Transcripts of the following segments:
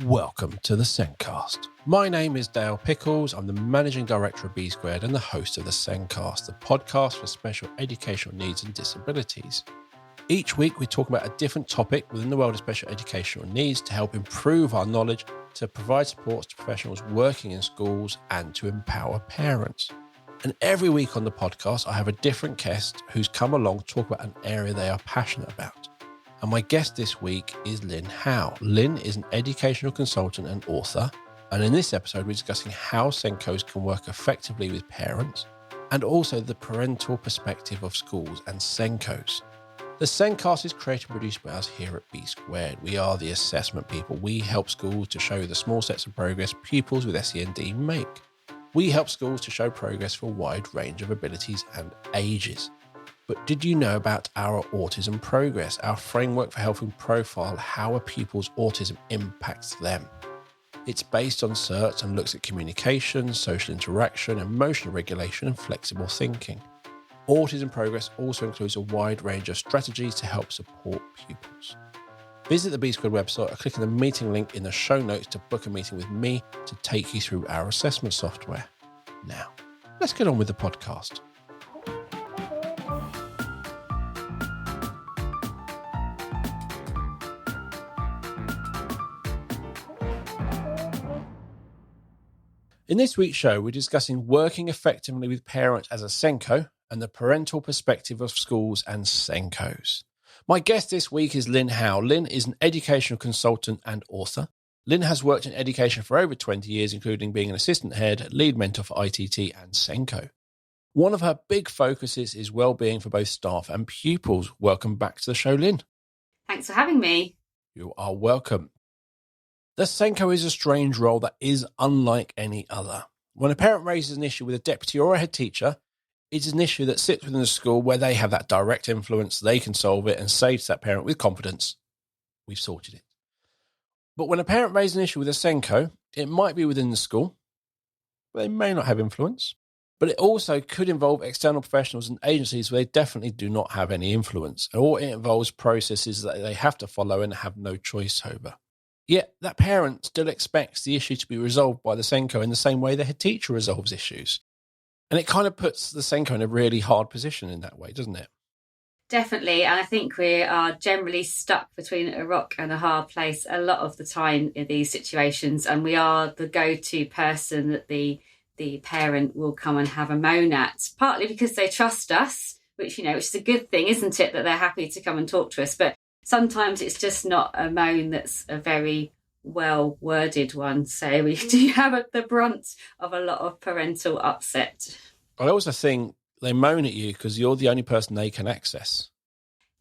Welcome to the SENCast. My name is Dale Pickles. I'm the Managing Director of B Squared and the host of the SENCast, the podcast for special educational needs and disabilities. Each week we talk about a different topic within the world of special educational needs to help improve our knowledge, to provide supports to professionals working in schools and to empower parents. And every week on the podcast I have a different guest who's come along to talk about an area they are passionate about. And my guest this week is Lynn Howe. Lynn is an educational consultant and author. And in this episode, we're discussing how SENCOs can work effectively with parents and also the parental perspective of schools and SENCOs. The SENCast is created and produced by us here at B Squared. We are the assessment people. We help schools to show the small steps of progress pupils with SEND make. We help schools to show progress for a wide range of abilities and ages. But did you know about our autism progress, our framework for helping profile how a pupil's autism impacts them? It's based on certs and looks at communication, social interaction, emotional regulation, and flexible thinking. Autism progress also includes a wide range of strategies to help support pupils. Visit the B Squared website or click on the meeting link in the show notes to book a meeting with me to take you through our assessment software. Now, let's get on with the podcast. In this week's show, we're discussing working effectively with parents as a SENCO and the parental perspective of schools and SENCOs. My guest this week is Lynn Howe. Lynn is an educational consultant and author. Lynn has worked in education for over 20 years, including being an assistant head, lead mentor for ITT and SENCO. One of her big focuses is well-being for both staff and pupils. Welcome back to the show, Lynn. Thanks for having me. You are welcome. The SENCO is a strange role that is unlike any other. When a parent raises an issue with a deputy or a head teacher, it is an issue that sits within the school where they have that direct influence, they can solve it and say to that parent with confidence, we've sorted it. But when a parent raises an issue with a SENCO, it might be within the school, they may not have influence, but it also could involve external professionals and agencies where they definitely do not have any influence, or it involves processes that they have to follow and have no choice over. Yet that parent still expects the issue to be resolved by the SENCO in the same way the head teacher resolves issues. And it kind of puts the SENCO in a really hard position in that way, doesn't it? Definitely. And I think we are generally stuck between a rock and a hard place a lot of the time in these situations. And we are the go-to person that the parent will come and have a moan at, partly because they trust us, which is a good thing, isn't it? That they're happy to come and talk to us. But sometimes it's just not a moan that's a very well-worded one. So we do have the brunt of a lot of parental upset. I also think they moan at you because you're the only person they can access.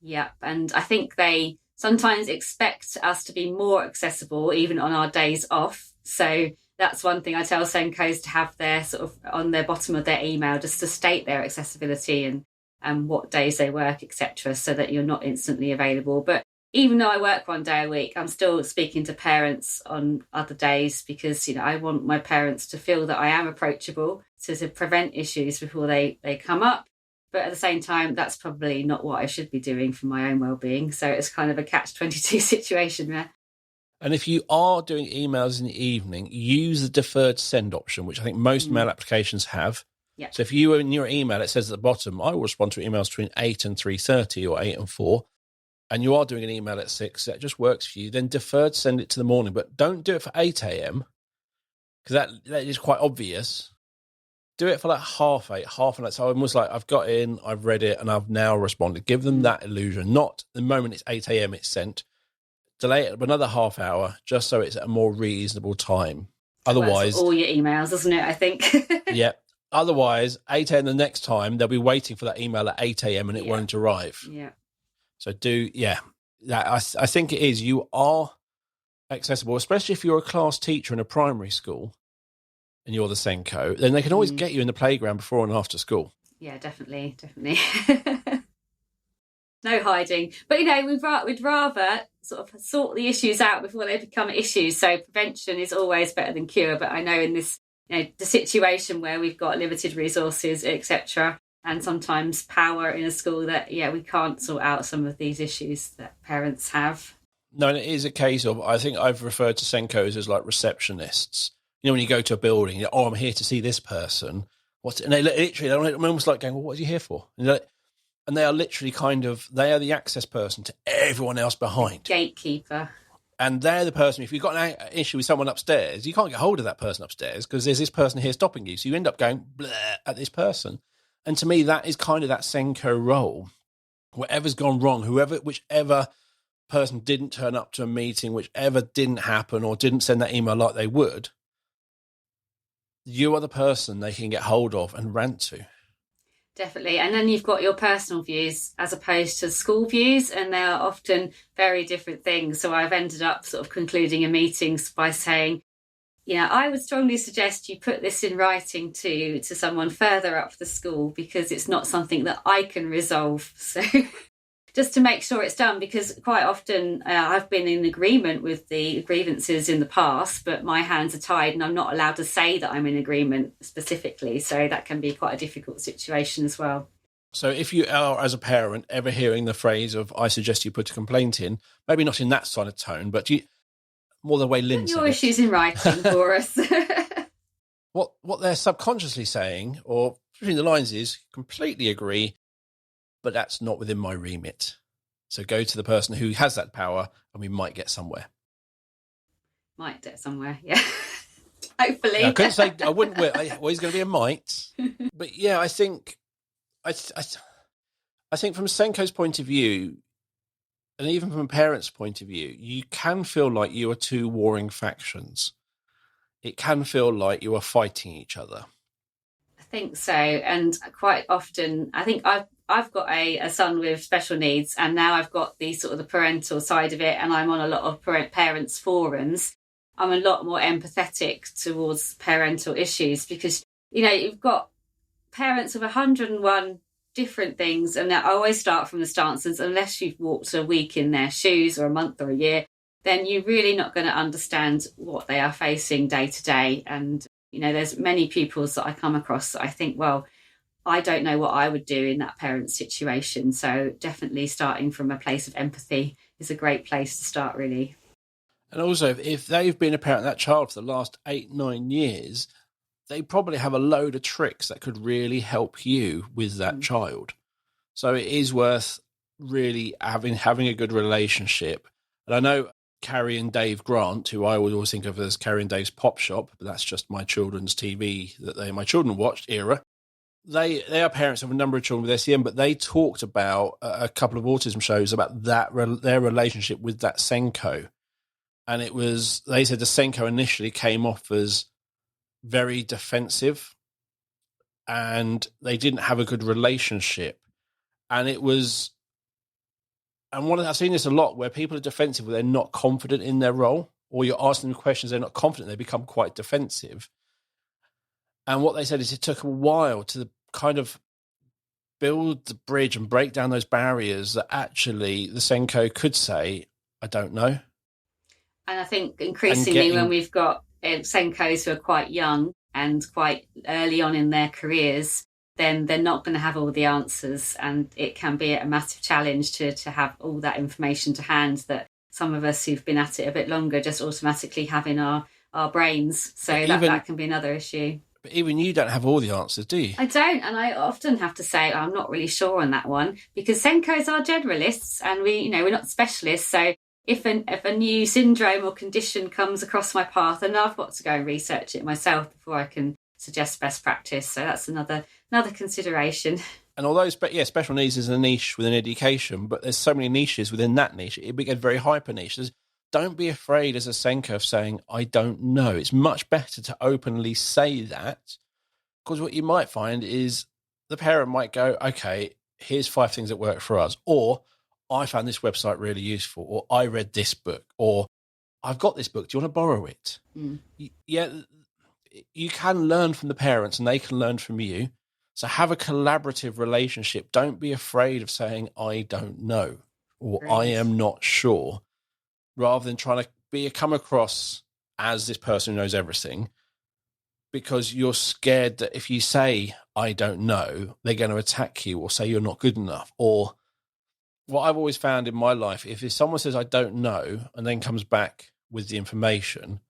Yeah, and I think they sometimes expect us to be more accessible even on our days off. So that's one thing I tell SENCOs to have their sort of on their bottom of their email, just to state their accessibility and what days they work, etc., so that you're not instantly available. But even though I work one day a week, I'm still speaking to parents on other days because, I want my parents to feel that I am approachable to prevent issues before they come up. But at the same time, that's probably not what I should be doing for my own well-being. So it's kind of a catch-22 situation there. And if you are doing emails in the evening, use the deferred send option, which I think most mail applications have. Yeah. So if you in your email, it says at the bottom, I will respond to emails between 8 and 3:30 or 8 and 4, and you are doing an email at 6, that just works for you, then deferred send it to the morning. But don't do it for 8 a.m. because that is quite obvious. Do it for like half 8, half an hour. So almost like I've got in, I've read it, and I've now responded. Give them that illusion. Not the moment it's 8 a.m. it's sent. Delay it another half hour just so it's at a more reasonable time. Otherwise, all your emails, isn't it? I think. Yeah. Otherwise, 8 a.m. the next time, they'll be waiting for that email at 8 a.m. and it won't arrive. Yeah. So I think it is. You are accessible, especially if you're a class teacher in a primary school and you're the SENCO, then they can always get you in the playground before and after school. Yeah, definitely. No hiding. But, we'd rather sort of sort the issues out before they become issues. So prevention is always better than cure. But I know in this, the situation where we've got limited resources, etc., and sometimes power in a school that, we can't sort out some of these issues that parents have. No, and it is a case of, I think I've referred to SENCOs as like receptionists. You know, when you go to a building, you're, I'm here to see this person. And they literally, they're almost like going, well, what is he here for? And they are literally they are the access person to everyone else behind. The gatekeeper. And they're the person, if you've got an issue with someone upstairs, you can't get hold of that person upstairs because there's this person here stopping you. So you end up going bleh at this person. And to me, that is kind of that SENCO role. Whatever's gone wrong, whichever person didn't turn up to a meeting, whichever didn't happen or didn't send that email like they would, you are the person they can get hold of and rant to. Definitely. And then you've got your personal views as opposed to school views, and they are often very different things. So I've ended up sort of concluding a meeting by saying, I would strongly suggest you put this in writing to someone further up the school because it's not something that I can resolve. So just to make sure it's done, because quite often I've been in agreement with the grievances in the past, but my hands are tied and I'm not allowed to say that I'm in agreement specifically. So that can be quite a difficult situation as well. So if you are, as a parent, ever hearing the phrase of, I suggest you put a complaint in, maybe not in that sort of tone, but more the way Lynn said your issues in writing for us. What they're subconsciously saying, or between the lines, is completely agree, but that's not within my remit. So go to the person who has that power and we might get somewhere. Might get somewhere, yeah. Hopefully. Yeah, I couldn't say, I wouldn't, always going to be a might. But yeah, I think from SENCO's point of view, and even from a parent's point of view, you can feel like you are two warring factions. It can feel like you are fighting each other. I think so. And quite often, I think I've got a son with special needs, and now I've got the sort of the parental side of it, and I'm on a lot of parents' forums. I'm a lot more empathetic towards parental issues because, you've got parents of 101 different things, and I always start from the stances, unless you've walked a week in their shoes or a month or a year, then you're really not going to understand what they are facing day to day. And, there's many pupils that I come across that I think, well, I don't know what I would do in that parent situation. So definitely starting from a place of empathy is a great place to start, really. And also, if they've been a parent of that child for the last 8-9 years, they probably have a load of tricks that could really help you with that child. So it is worth really having a good relationship. And I know Carrie and Dave Grant, who I would always think of as Carrie and Dave's Pop Shop, but that's just my children's TV that my children watched era. They are parents of a number of children with SEN, but they talked about a couple of autism shows about their relationship with that SENCO. And they said the SENCO initially came off as very defensive and they didn't have a good relationship. And I've seen this a lot where people are defensive, where they're not confident in their role, or you're asking them questions, they're not confident, they become quite defensive. And what they said is it took a while to kind of build the bridge and break down those barriers that actually the SENCO could say, I don't know. And I think increasingly when we've got SENCOs who are quite young and quite early on in their careers, then they're not going to have all the answers. And it can be a massive challenge to have all that information to hand that some of us who've been at it a bit longer just automatically have in our brains. So that can be another issue. But even you don't have all the answers, do you? I don't. And I often have to say, I'm not really sure on that one, because SENCOs are generalists and we're not specialists. So if a new syndrome or condition comes across my path, then I've got to go and research it myself before I can suggest best practice. So that's another consideration. And although, special needs is a niche within education, but there's so many niches within that niche, it becomes very hyper niche. Don't be afraid as a SENCO of saying, I don't know. It's much better to openly say that, because what you might find is the parent might go, okay, here's 5 things that work for us. Or I found this website really useful, or I read this book, or I've got this book. Do you want to borrow it? Yeah, you can learn from the parents and they can learn from you. So have a collaborative relationship. Don't be afraid of saying, I don't know, or Great. I am not sure, rather than trying to come across as this person who knows everything, because you're scared that if you say, I don't know, they're going to attack you or say you're not good enough, or what I've always found in my life, if someone says I don't know and then comes back with the information,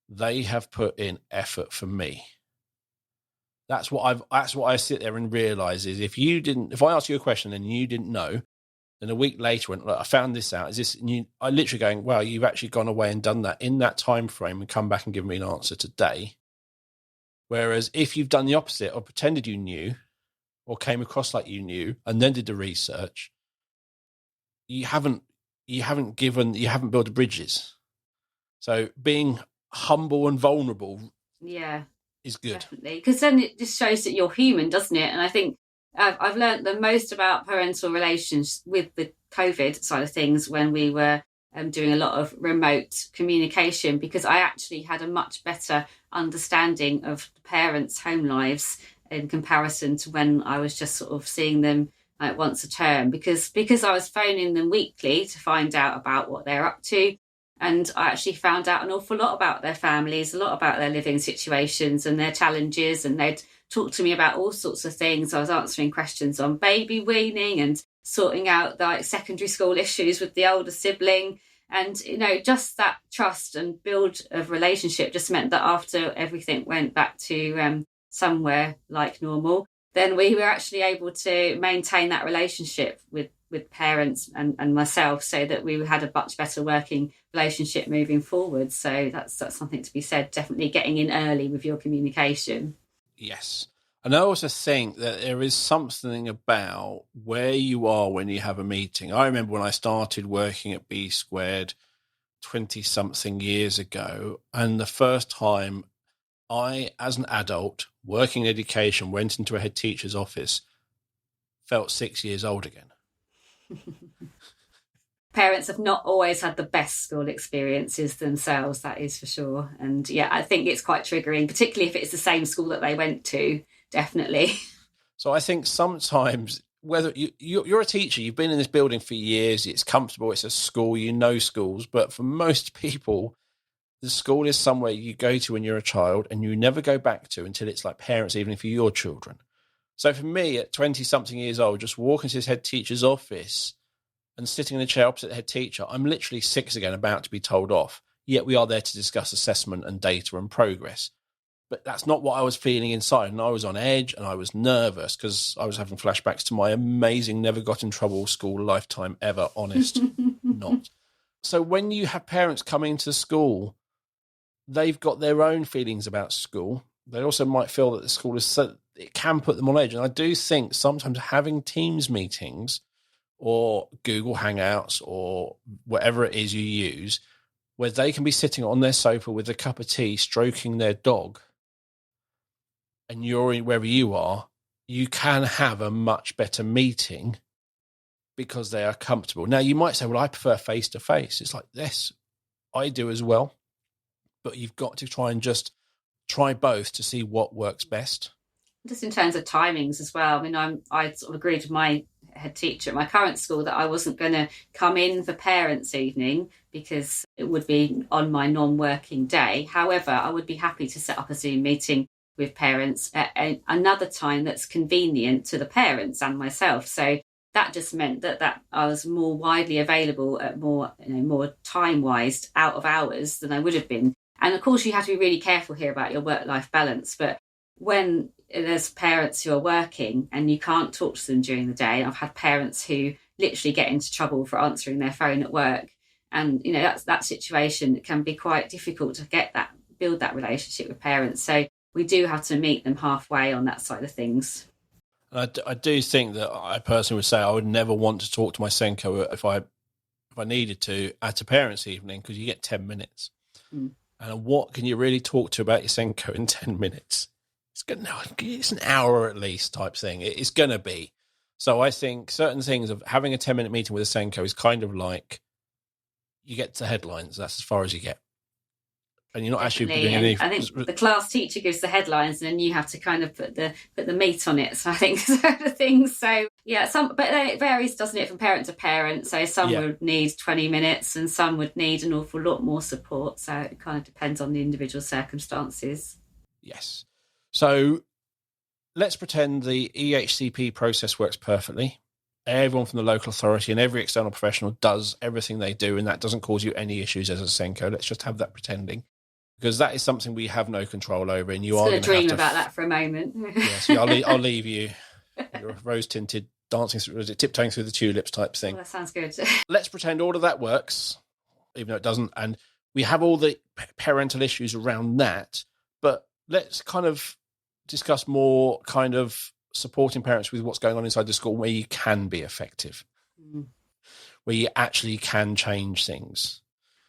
they have put in effort for me. That's what I sit there and realize is if I ask you a question and you didn't know, then a week later when I found this out, I literally going, wow, you've actually gone away and done that in that time frame and come back and given me an answer today. Whereas if you've done the opposite or pretended you knew or came across like you knew and then did the research, you haven't built the bridges. So being humble and vulnerable is good. Definitely, because then it just shows that you're human, doesn't it? And I think I've learned the most about parental relations with the COVID side of things when we were doing a lot of remote communication, because I actually had a much better understanding of the parents' home lives in comparison to when I was just sort of seeing them like once a term, because I was phoning them weekly to find out about what they're up to. And I actually found out an awful lot about their families, a lot about their living situations and their challenges. And they'd talk to me about all sorts of things. I was answering questions on baby weaning and sorting out like secondary school issues with the older sibling. And, just that trust and build of relationship just meant that after everything went back to somewhere like normal, then we were actually able to maintain that relationship with parents and myself, so that we had a much better working relationship moving forward. So that's something to be said, definitely getting in early with your communication. Yes. And I also think that there is something about where you are when you have a meeting. I remember when I started working at B Squared 20-something years ago, and the first time I, as an adult, working in education, went into a head teacher's office, felt 6 years old again. Parents have not always had the best school experiences themselves, that is for sure. And I think it's quite triggering, particularly if it's the same school that they went to, definitely. So I think sometimes, whether you're a teacher, you've been in this building for years, it's comfortable, it's a school, schools, but for most people, the school is somewhere you go to when you're a child and you never go back to until it's like parents, even for your children. So for me, at 20-something years old, just walking to his head teacher's office and sitting in the chair opposite the head teacher, I'm literally 6 again, about to be told off. Yet we are there to discuss assessment and data and progress. But that's not what I was feeling inside. And I was on edge and I was nervous because I was having flashbacks to my amazing, never got in trouble school lifetime ever, honest, not. So when you have parents coming to school, they've got their own feelings about school. They also might feel that the school is it can put them on edge. And I do think sometimes having Teams meetings or Google Hangouts or whatever it is you use, where they can be sitting on their sofa with a cup of tea, stroking their dog, and you're wherever you are, you can have a much better meeting because they are comfortable. Now, you might say, well, I prefer face-to-face. It's like, yes, I do as well. But you've got to try both to see what works best. Just in terms of timings as well. I mean, I sort of agreed with my head teacher at my current school that I wasn't going to come in for parents' evening because it would be on my non-working day. However, I would be happy to set up a Zoom meeting with parents at another time that's convenient to the parents and myself. So that just meant that I was more widely available at more time-wise out of hours than I would have been. And of course, you have to be really careful here about your work-life balance. But when there's parents who are working and you can't talk to them during the day, I've had parents who literally get into trouble for answering their phone at work. And, that situation can be quite difficult to build that relationship with parents. So we do have to meet them halfway on that side of things. I do think that I personally would say I would never want to talk to my SENCO if I needed to at a parents' evening, because you get 10 minutes. Mm. And what can you really talk to about your SENCO in 10 minutes? It's an hour at least type thing. It's going to be. So I think certain things of having a 10-minute meeting with a SENCO is kind of like you get to headlines. That's as far as you get. And you're not actually doing any. I think the class teacher gives the headlines, and then you have to kind of put the meat on it. So I think sort of things. So but it varies, doesn't it, from parent to parent? So some would need 20 minutes, and some would need an awful lot more support. So it kind of depends on the individual circumstances. Yes. So let's pretend the EHCP process works perfectly. everyone from the local authority and every external professional does everything they do, and that doesn't cause you any issues as a SENCO. Let's just have that pretending, because that is something we have no control over, and you are going to dream about that for a moment. Yes, I'll leave you. You're rose-tinted, dancing through, tiptoeing through the tulips type thing. Oh, that sounds good. Let's pretend all of that works, even though it doesn't, and we have all the parental issues around that. But let's kind of discuss more kind of supporting parents with what's going on inside the school, where you can be effective, where you actually can change things.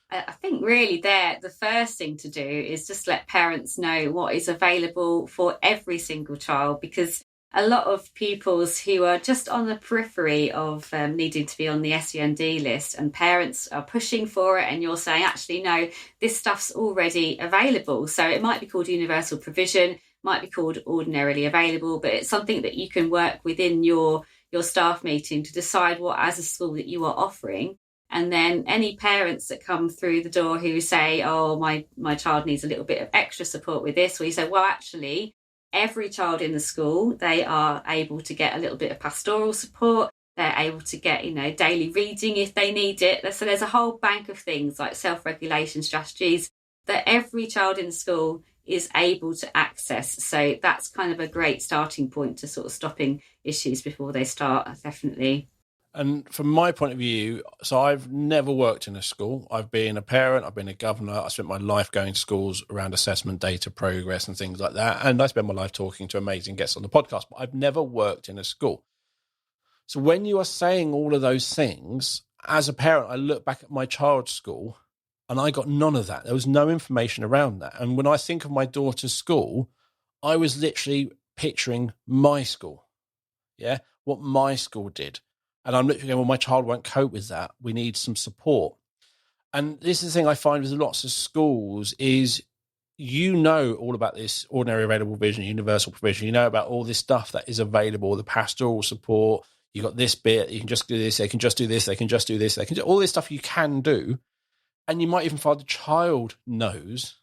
I think really the first thing to do is just let parents know what is available for every single child, because a lot of pupils who are just on the periphery of needing to be on the SEND list, and parents are pushing for it, and you're saying, actually, no, this stuff's already available. So it might be called universal provision, might be called ordinarily available, but it's something that you can work within your staff meeting to decide what as a school that you are offering. And then any parents that come through the door who say, oh, my child needs a little bit of extra support with this, or you say, well, actually, every child in the school, they are able to get a little bit of pastoral support. They're able to get, daily reading if they need it. So there's a whole bank of things like self-regulation strategies that every child in the school is able to access. So that's kind of a great starting point to sort of stopping issues before they start, definitely. And from my point of view, so I've never worked in a school. I've been a parent, I've been a governor. I spent my life going to schools around assessment, data, progress and things like that. And I spend my life talking to amazing guests on the podcast, but I've never worked in a school. So when you are saying all of those things, as a parent, I look back at my child's school and I got none of that. There was no information around that. And when I think of my daughter's school, I was literally picturing my school, what my school did. And I'm literally going, well, my child won't cope with that. We need some support. And this is the thing I find with lots of schools is all about this ordinary available provision, universal provision. You know about all this stuff that is available, the pastoral support. You got this bit, you can just do this, they can just do this, they can just do this, they can do all this stuff you can do. And you might even find the child knows.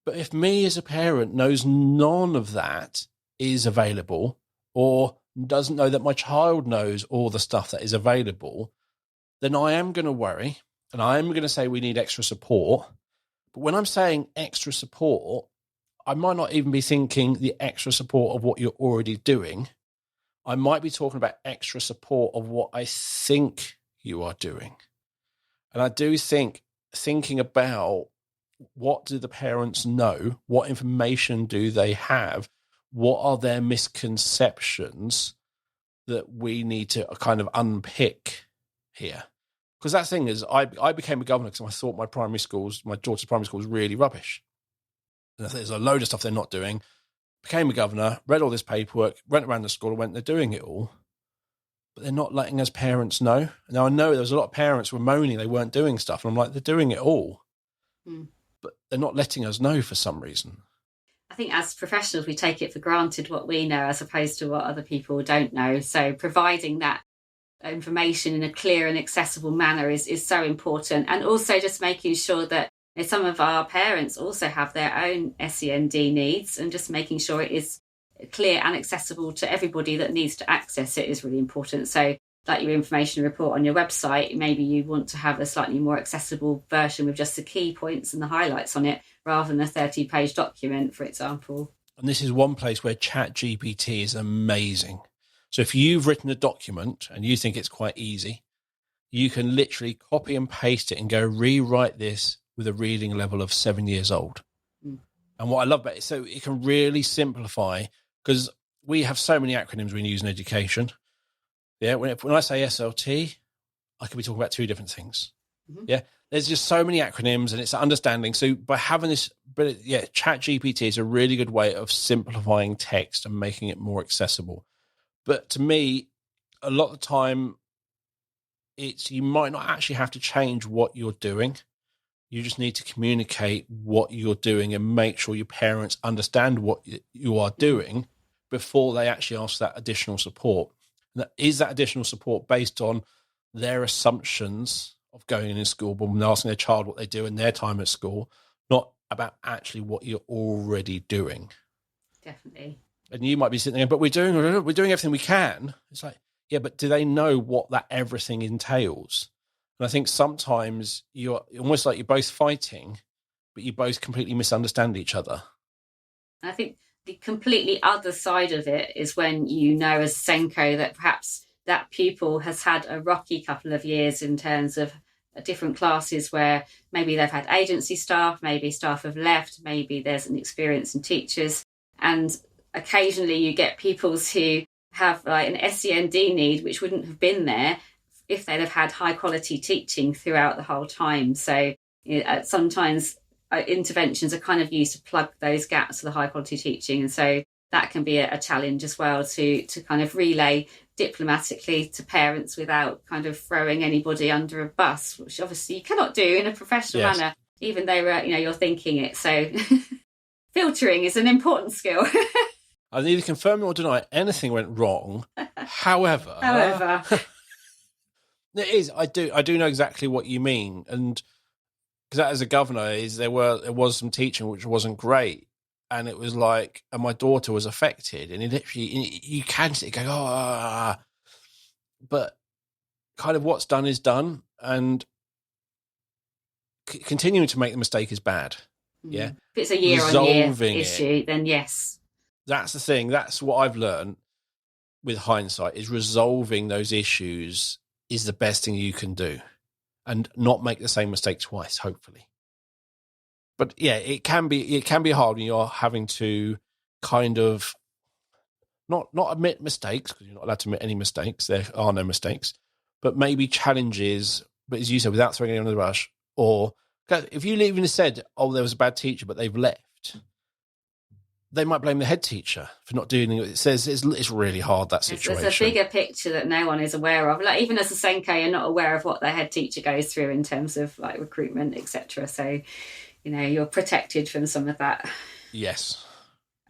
But if me as a parent knows none of that is available, or doesn't know that my child knows all the stuff that is available, then I am going to worry and I am going to say we need extra support. But when I'm saying extra support, I might not even be thinking the extra support of what you're already doing. I might be talking about extra support of what I think you are doing. And I do think thinking about what do the parents know, what information do they have, what are their misconceptions that we need to kind of unpick here? Because that thing is, I became a governor because I thought my daughter's primary school was really rubbish. And there's a load of stuff they're not doing. Became a governor, read all this paperwork, went around the school and went, they're doing it all. But they're not letting us parents know. Now, I know there was a lot of parents were moaning they weren't doing stuff. And I'm like, they're doing it all. But they're not letting us know for some reason. I think as professionals, we take it for granted what we know as opposed to what other people don't know. So providing that information in a clear and accessible manner is so important. And also just making sure that some of our parents also have their own SEND needs, and just making sure it is clear and accessible to everybody that needs to access it is really important. So like your information report on your website, maybe you want to have a slightly more accessible version with just the key points and the highlights on it, rather than a 30-page document, for example. And this is one place where ChatGPT is amazing. So if you've written a document and you think it's quite easy, you can literally copy and paste it and go rewrite this with a reading level of 7 years old. And what I love about it, so it can really simplify, because we have so many acronyms we use in education. Yeah, when I say SLT, I could be talking about two different things. Yeah, there's just so many acronyms and it's understanding. So by having this, ChatGPT is a really good way of simplifying text and making it more accessible. But to me, a lot of the time, you might not actually have to change what you're doing. You just need to communicate what you're doing and make sure your parents understand what you are doing before they actually ask that additional support. And is that additional support based on their assumptions of going in school, but when they're asking their child what they do in their time at school, not about actually what you're already doing? Definitely. And you might be sitting there, but we're doing everything we can. It's like, Yeah, but do they know what that everything entails? And I think sometimes you're almost like you're both fighting, but you both completely misunderstand each other. I think the completely other side of it is when you know as SENCO that perhaps that pupil has had a rocky couple of years in terms of different classes where maybe they've had agency staff, maybe staff have left, maybe there's an experience in teachers. And occasionally you get pupils who have like an SEND need, which wouldn't have been there if they'd have had high quality teaching throughout the whole time. So sometimes interventions are kind of used to plug those gaps for the high quality teaching. And so that can be a challenge as well to kind of relay diplomatically to parents without kind of throwing anybody under a bus, which obviously you cannot do in a professional manner, even though you're thinking it. So filtering is an important skill. I neither confirm nor deny anything went wrong. However, it is. I do know exactly what you mean, and because as a governor, there was some teaching which wasn't great, and it was like, and my daughter was affected, and it literally you can sit go, but kind of what's done is done, and continuing to make the mistake is bad. Yeah, if it's a year-on-year issue, then yes. That's the thing. That's what I've learned with hindsight, is resolving those issues is the best thing you can do and not make the same mistake twice, hopefully. But yeah, it can be hard when you're having to kind of not admit mistakes, because you're not allowed to admit any mistakes. There are no mistakes, but maybe challenges, but as you said, without throwing anyone under the rush. Or if you even said, oh, there was a bad teacher, but they've left, they might blame the head teacher for not doing it. It says it's really hard, that situation. There's a bigger picture that no one is aware of. Like, even as a SENCO, you're not aware of what the head teacher goes through in terms of like recruitment, etc. So, you're protected from some of that. Yes.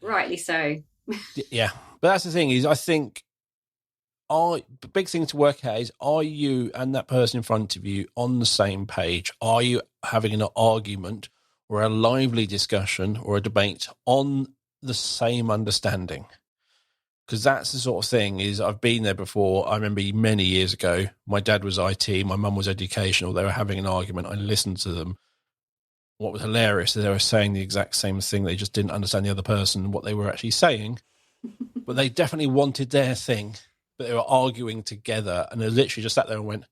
Rightly so. Yeah. But that's the thing, is I think the big thing to work out is, are you and that person in front of you on the same page? Are you having an argument or a lively discussion or a debate on the same understanding? Because that's the sort of thing, is I've been there before. I remember many years ago, my dad was IT, my mum was educational. They were having an argument. I listened to them. What was hilarious is they were saying the exact same thing. They just didn't understand the other person and what they were actually saying. But they definitely wanted their thing. But they were arguing together, and they literally just sat there and went,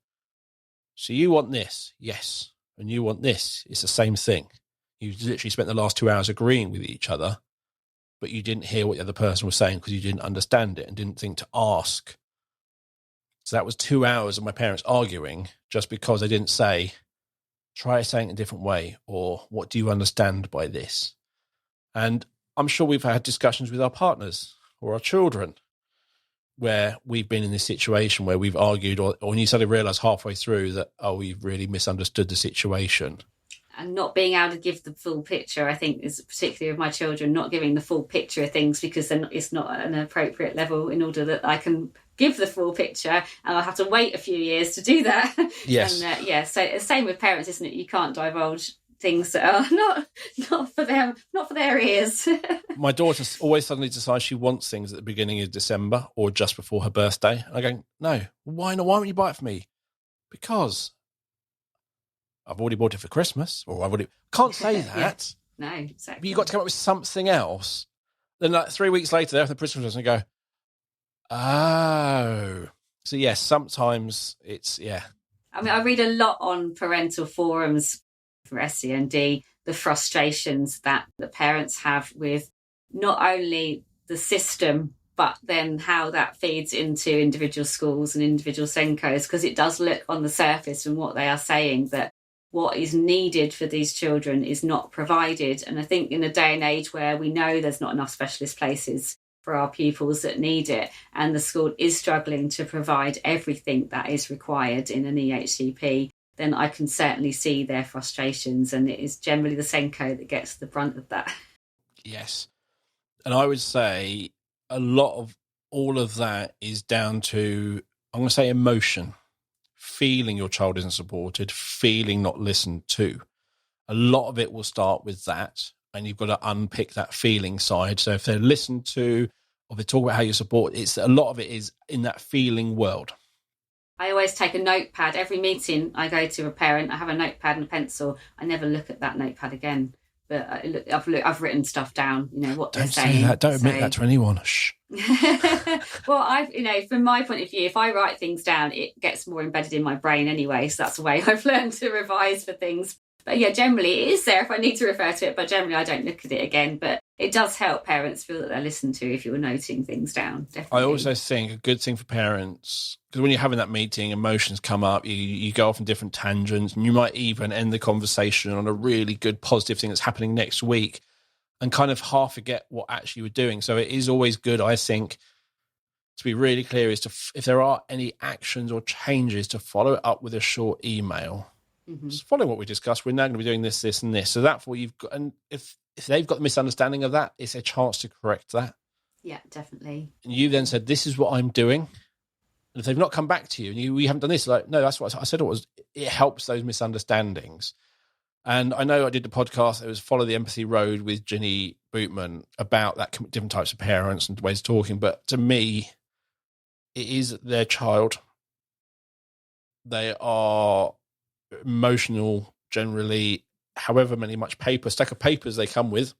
so you want this? Yes. And you want this? It's the same thing. You literally spent the last 2 hours agreeing with each other, but you didn't hear what the other person was saying because you didn't understand it and didn't think to ask. So that was 2 hours of my parents arguing just because they didn't say, try saying it a different way, or what do you understand by this? And I'm sure we've had discussions with our partners or our children where we've been in this situation where we've argued, or when you suddenly realise halfway through that, oh, we've really misunderstood the situation. And not being able to give the full picture, I think, is particularly of my children, not giving the full picture of things because then it's not at an appropriate level in order that I can give the full picture, and I'll have to wait a few years to do that. Yes. And so same with parents, isn't it? You can't divulge things that are not for them, not for their ears. My daughter always suddenly decides she wants things at the beginning of December or just before her birthday. And I go, no, why not? Why won't you buy it for me? Because I've already bought it for Christmas, or I've already... Can't say that. Yeah. No, exactly. But you've got to come up with something else. Then like 3 weeks later, they're after the Christmas and go, oh. So yes, sometimes it's, yeah. I mean, I read a lot on parental forums for SEND, the frustrations that the parents have with not only the system, but then how that feeds into individual schools and individual SENCOs, because it does look on the surface from what they are saying that what is needed for these children is not provided. And I think in a day and age where we know there's not enough specialist places for our pupils that need it, and the school is struggling to provide everything that is required in an EHCP, then I can certainly see their frustrations, and it is generally the SENCO that gets the brunt of that. Yes. And I would say a lot of all of that is down to, I'm going to say, emotion. Feeling your child isn't supported, feeling not listened to. A lot of it will start with that, and you've got to unpick that feeling side. So if they're listened to or they talk about how you support. It's a lot of it is in that feeling world. I always take a notepad. Every meeting I go to a parent, I have a notepad and a pencil. I never look at that notepad again. But I've written stuff down, what they're saying. Don't say that. Don't admit that to anyone. Shh. Well, from my point of view, if I write things down, it gets more embedded in my brain anyway. So that's the way I've learned to revise for things. But yeah, generally it is there if I need to refer to it, but generally I don't look at it again. But it does help parents feel that they're listened to if you're noting things down. Definitely. I also think a good thing for parents, because when you're having that meeting, emotions come up, you go off on different tangents, and you might even end the conversation on a really good positive thing that's happening next week and kind of half forget what actually you're doing. So it is always good, I think, to be really clear as to if there are any actions or changes, to follow it up with a short email. Mm-hmm. Just following what we discussed, we're now going to be doing this, this, and this. So that's what you've got. And if they've got the misunderstanding of that, it's a chance to correct that. Yeah, definitely. And you then said, this is what I'm doing. And if they've not come back to you and we haven't done this, like, no, that's what I said. It helps those misunderstandings. And I know I did the podcast, it was Follow the Empathy Road with Ginny Bootman about that different types of parents and ways of talking. But to me, it is their child. They are emotional generally, however much stack of papers they come with.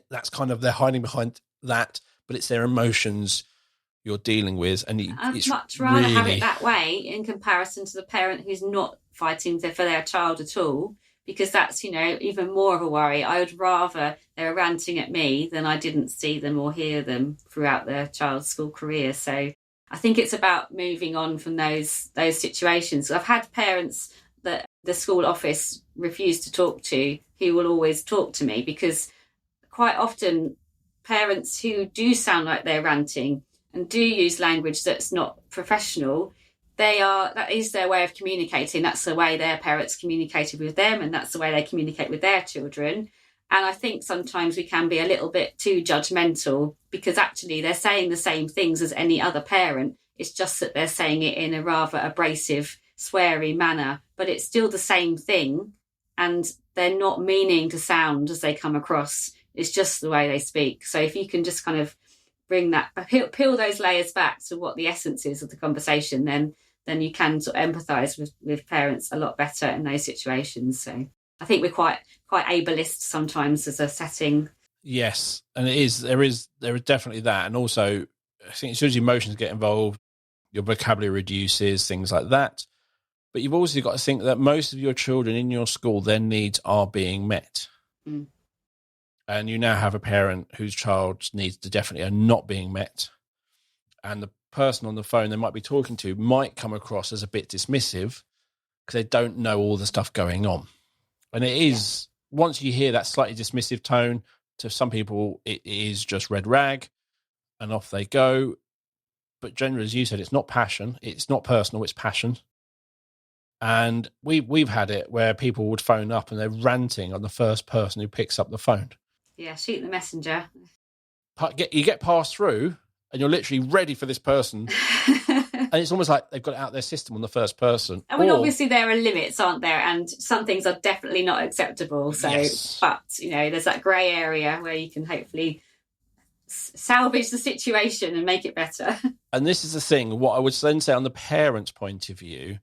That's kind of, they're hiding behind that, but it's their emotions you're dealing with. And I'd much rather have it that way in comparison to the parent who's not fighting for their child at all, because that's, even more of a worry. I would rather they were ranting at me than I didn't see them or hear them throughout their child's school career. So I think it's about moving on from those situations. I've had parents that the school office refused to talk to who will always talk to me, because quite often parents who do sound like they're ranting and do use language that's not professional, that is their way of communicating. That's the way their parents communicated with them, and that's the way they communicate with their children. And I think sometimes we can be a little bit too judgmental, because actually they're saying the same things as any other parent. It's just that they're saying it in a rather abrasive, sweary manner, but it's still the same thing. And they're not meaning to sound as they come across. It's just the way they speak. So if you can just kind of bring that, peel those layers back to what the essence is of the conversation, then you can sort of empathise with parents a lot better in those situations. So I think we're quite ableist sometimes as a setting. Yes, and there is definitely that. And also, I think as soon as emotions get involved, your vocabulary reduces, things like that. But you've also got to think that most of your children in your school, their needs are being met. Mm. And you now have a parent whose child's needs definitely are not being met. And the person on the phone they might be talking to might come across as a bit dismissive because they don't know all the stuff going on. And it is, once you hear that slightly dismissive tone, to some people it is just red rag and off they go. But generally, as you said, it's not passion. It's not personal, it's passion. And we've had it where people would phone up and they're ranting on the first person who picks up the phone. Yeah, shoot the messenger. You get passed through and you're literally ready for this person. And it's almost like they've got it out of their system on the first person. I mean, obviously there are limits, aren't there? And some things are definitely not acceptable. So, yes. But, there's that grey area where you can hopefully salvage the situation and make it better. And this is the thing. What I would then say on the parent's point of view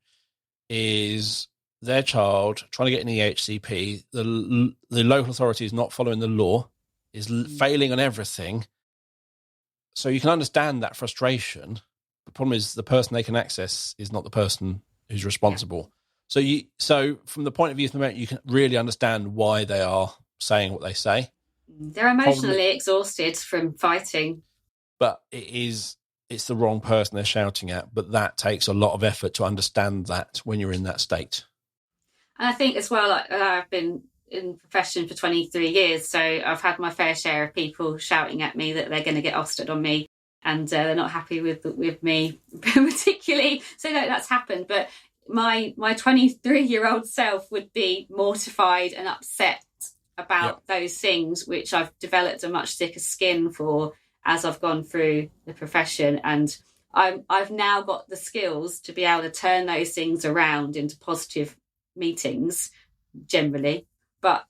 is their child trying to get an EHCP, the local authority is not following the law, is failing on everything. So you can understand that frustration. The problem is the person they can access is not the person who's responsible. Yeah. So from the point of view of the parent, you can really understand why they are saying what they say. They're emotionally exhausted from fighting. But it's the wrong person they're shouting at. But that takes a lot of effort to understand that when you're in that state. And I think as well, I've been in the profession for 23 years, so I've had my fair share of people shouting at me that they're going to get Ofsted on me, and they're not happy with me particularly. So no, that's happened. But my 23-year-old self would be mortified and upset about those things, which I've developed a much thicker skin for as I've gone through the profession. And I've now got the skills to be able to turn those things around into positive meetings generally. But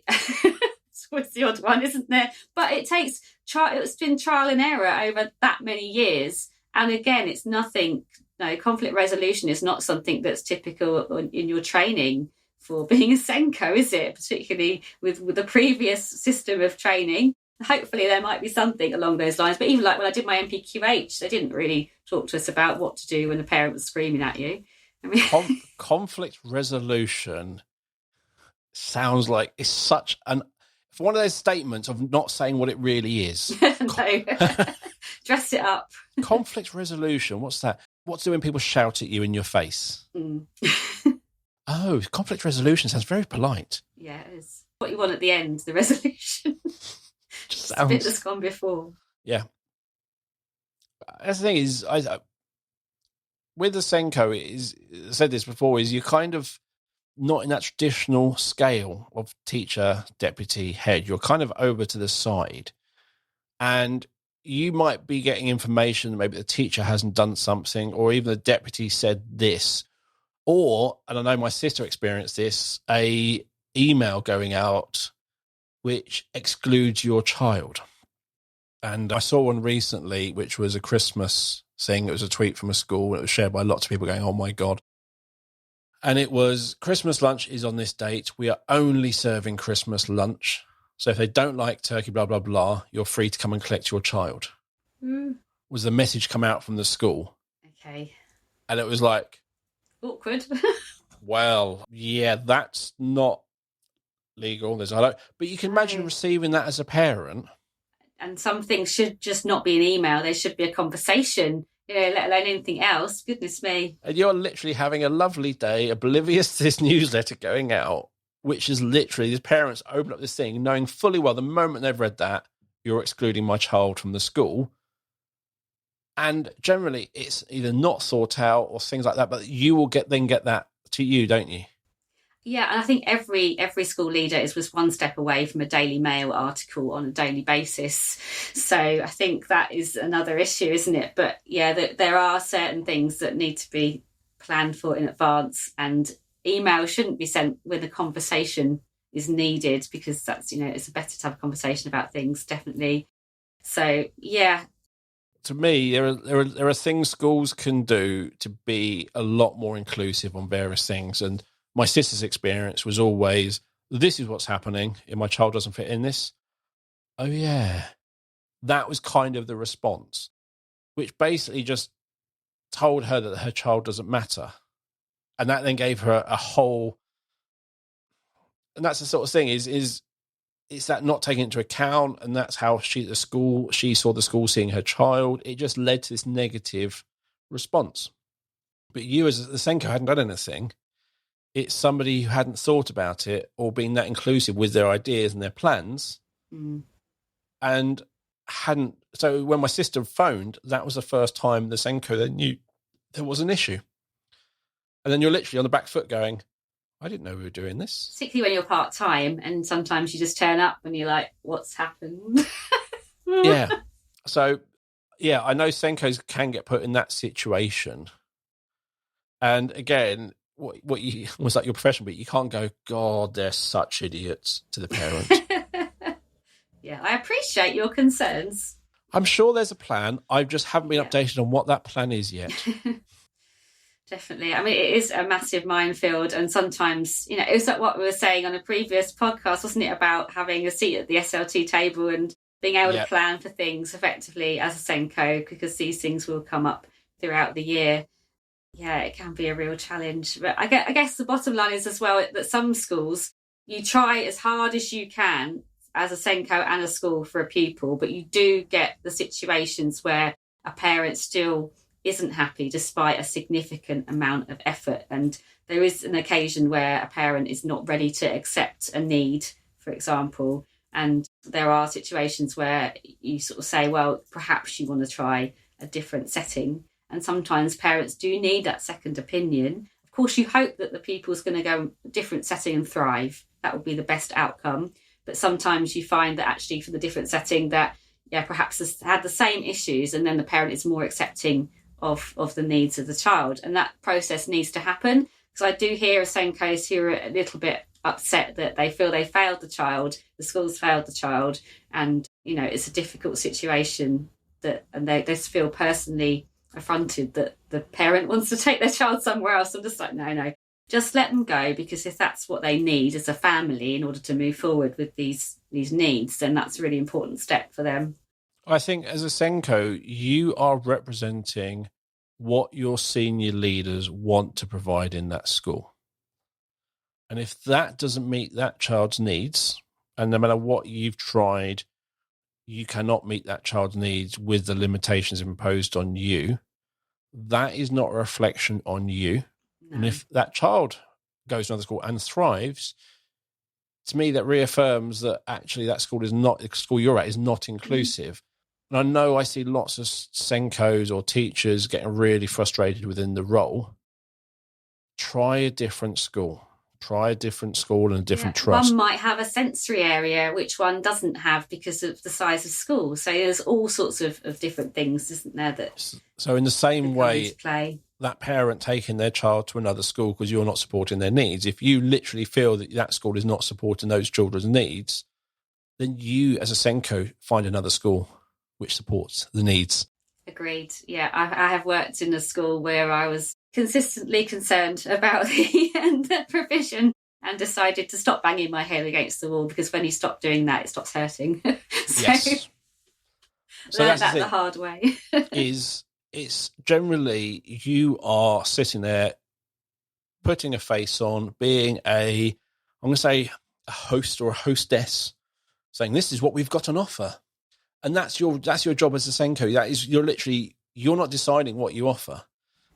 it's always the odd one, isn't there? But it's been trial and error over that many years. And again, it's nothing, no, conflict resolution is not something that's typical in your training for being a SENCO, is it? Particularly with the previous system of training. Hopefully there might be something along those lines. But even like when I did my MPQH, they didn't really talk to us about what to do when a parent was screaming at you. I mean, conflict resolution sounds like it's such an one of those statements of not saying what it really is. No, dress it up. Conflict resolution. What's that? What's doing people shout at you in your face? Oh, conflict resolution sounds very polite. Yeah, it is. What you want at the end, the resolution. Just a bit that's gone before. Yeah. That's the thing is, with the SENCO, I said this before, is you're kind of not in that traditional scale of teacher, deputy, head. You're kind of over to the side. And you might be getting information that maybe the teacher hasn't done something, or even the deputy said this. Or, and I know my sister experienced this, a email going out which excludes your child. And I saw one recently, which was a Christmas thing. It was a tweet from a school. It was shared by lots of people going, oh my God. And it was, Christmas lunch is on this date. We are only serving Christmas lunch. So if they don't like turkey, blah, blah, blah, you're free to come and collect your child. Was the message come out from the school. Okay. And it was like, awkward. Well, yeah, that's not legal. But you can imagine receiving that as a parent. And some things should just not be an email. There should be a conversation, let alone anything else. Goodness me. And you're literally having a lovely day, oblivious to this newsletter going out, which is literally, these parents open up this thing, knowing fully well the moment they've read that, you're excluding my child from the school. And generally, it's either not thought out or things like that, but you will get that to you, don't you? Yeah, and I think every school leader is just one step away from a Daily Mail article on a daily basis. So I think that is another issue, isn't it? But yeah, there are certain things that need to be planned for in advance, and email shouldn't be sent when a conversation is needed, because that's, it's better to have a conversation about things, definitely. So yeah. To me, there are things schools can do to be a lot more inclusive on various things. And my sister's experience was always, this is what's happening, if my child doesn't fit in this. Oh, yeah. That was kind of the response, which basically just told her that her child doesn't matter. And that then gave her a whole... And that's the sort of thing, is it's that not taking into account, and that's how she saw the school seeing her child. It just led to this negative response. But you as the SENCO hadn't done anything. It's somebody who hadn't thought about it or been that inclusive with their ideas and their plans, and hadn't. So when my sister phoned, that was the first time the SENCO then knew there was an issue. And then you're literally on the back foot going, I didn't know we were doing this. Particularly when you're part-time, and sometimes you just turn up and you're like, what's happened? Yeah. So, yeah, I know SENCOs can get put in that situation. And again, what you was like your profession, but you can't go, God, they're such idiots to the parent. Yeah, I appreciate your concerns. I'm sure there's a plan. I just haven't been updated on what that plan is yet. Definitely. I mean, it is a massive minefield, and sometimes, it was like what we were saying on a previous podcast, wasn't it, about having a seat at the SLT table and being able to plan for things effectively as a SENCO, because these things will come up throughout the year. Yeah, it can be a real challenge. But I guess the bottom line is as well that some schools, you try as hard as you can as a SENCO and a school for a pupil, but you do get the situations where a parent still isn't happy despite a significant amount of effort. And there is an occasion where a parent is not ready to accept a need, for example. And there are situations where you sort of say, well, perhaps you want to try a different setting. And sometimes parents do need that second opinion. Of course, you hope that the pupil's going to go a different setting and thrive. That would be the best outcome. But sometimes you find that actually for the different setting that, perhaps has had the same issues, and then the parent is more accepting of the needs of the child. And that process needs to happen. Because I do hear of SENCOs who are a little bit upset that they feel they failed the child, the school's failed the child, and, it's a difficult situation and they just feel personally affronted that the parent wants to take their child somewhere else. I'm just like, no, just let them go, because if that's what they need as a family in order to move forward with these needs, then that's a really important step for them. I think as a SENCO, you are representing what your senior leaders want to provide in that school. And if that doesn't meet that child's needs, and no matter what you've tried, you cannot meet that child's needs with the limitations imposed on you, that is not a reflection on you. No. And if that child goes to another school and thrives, to me, that reaffirms that actually that school is not, the school you're at is not inclusive. And I know I see lots of SENCOs or teachers getting really frustrated within the role. Try a different school. Try a different school and a different trust. One might have a sensory area, which one doesn't have because of the size of school. So there's all sorts of different things, isn't there? So in the same way, that parent taking their child to another school because you're not supporting their needs, if you literally feel that that school is not supporting those children's needs, then you as a SENCO find another school which supports the needs. Agreed. Yeah, I have worked in a school where I was consistently concerned about the provision and decided to stop banging my head against the wall, because when you stop doing that, it stops hurting. Yes. So learned that the hard way. It's generally you are sitting there, putting a face on, being I'm going to say a host or a hostess, saying this is what we've got on offer. And that's your job as a SENCO. That is, you're not deciding what you offer.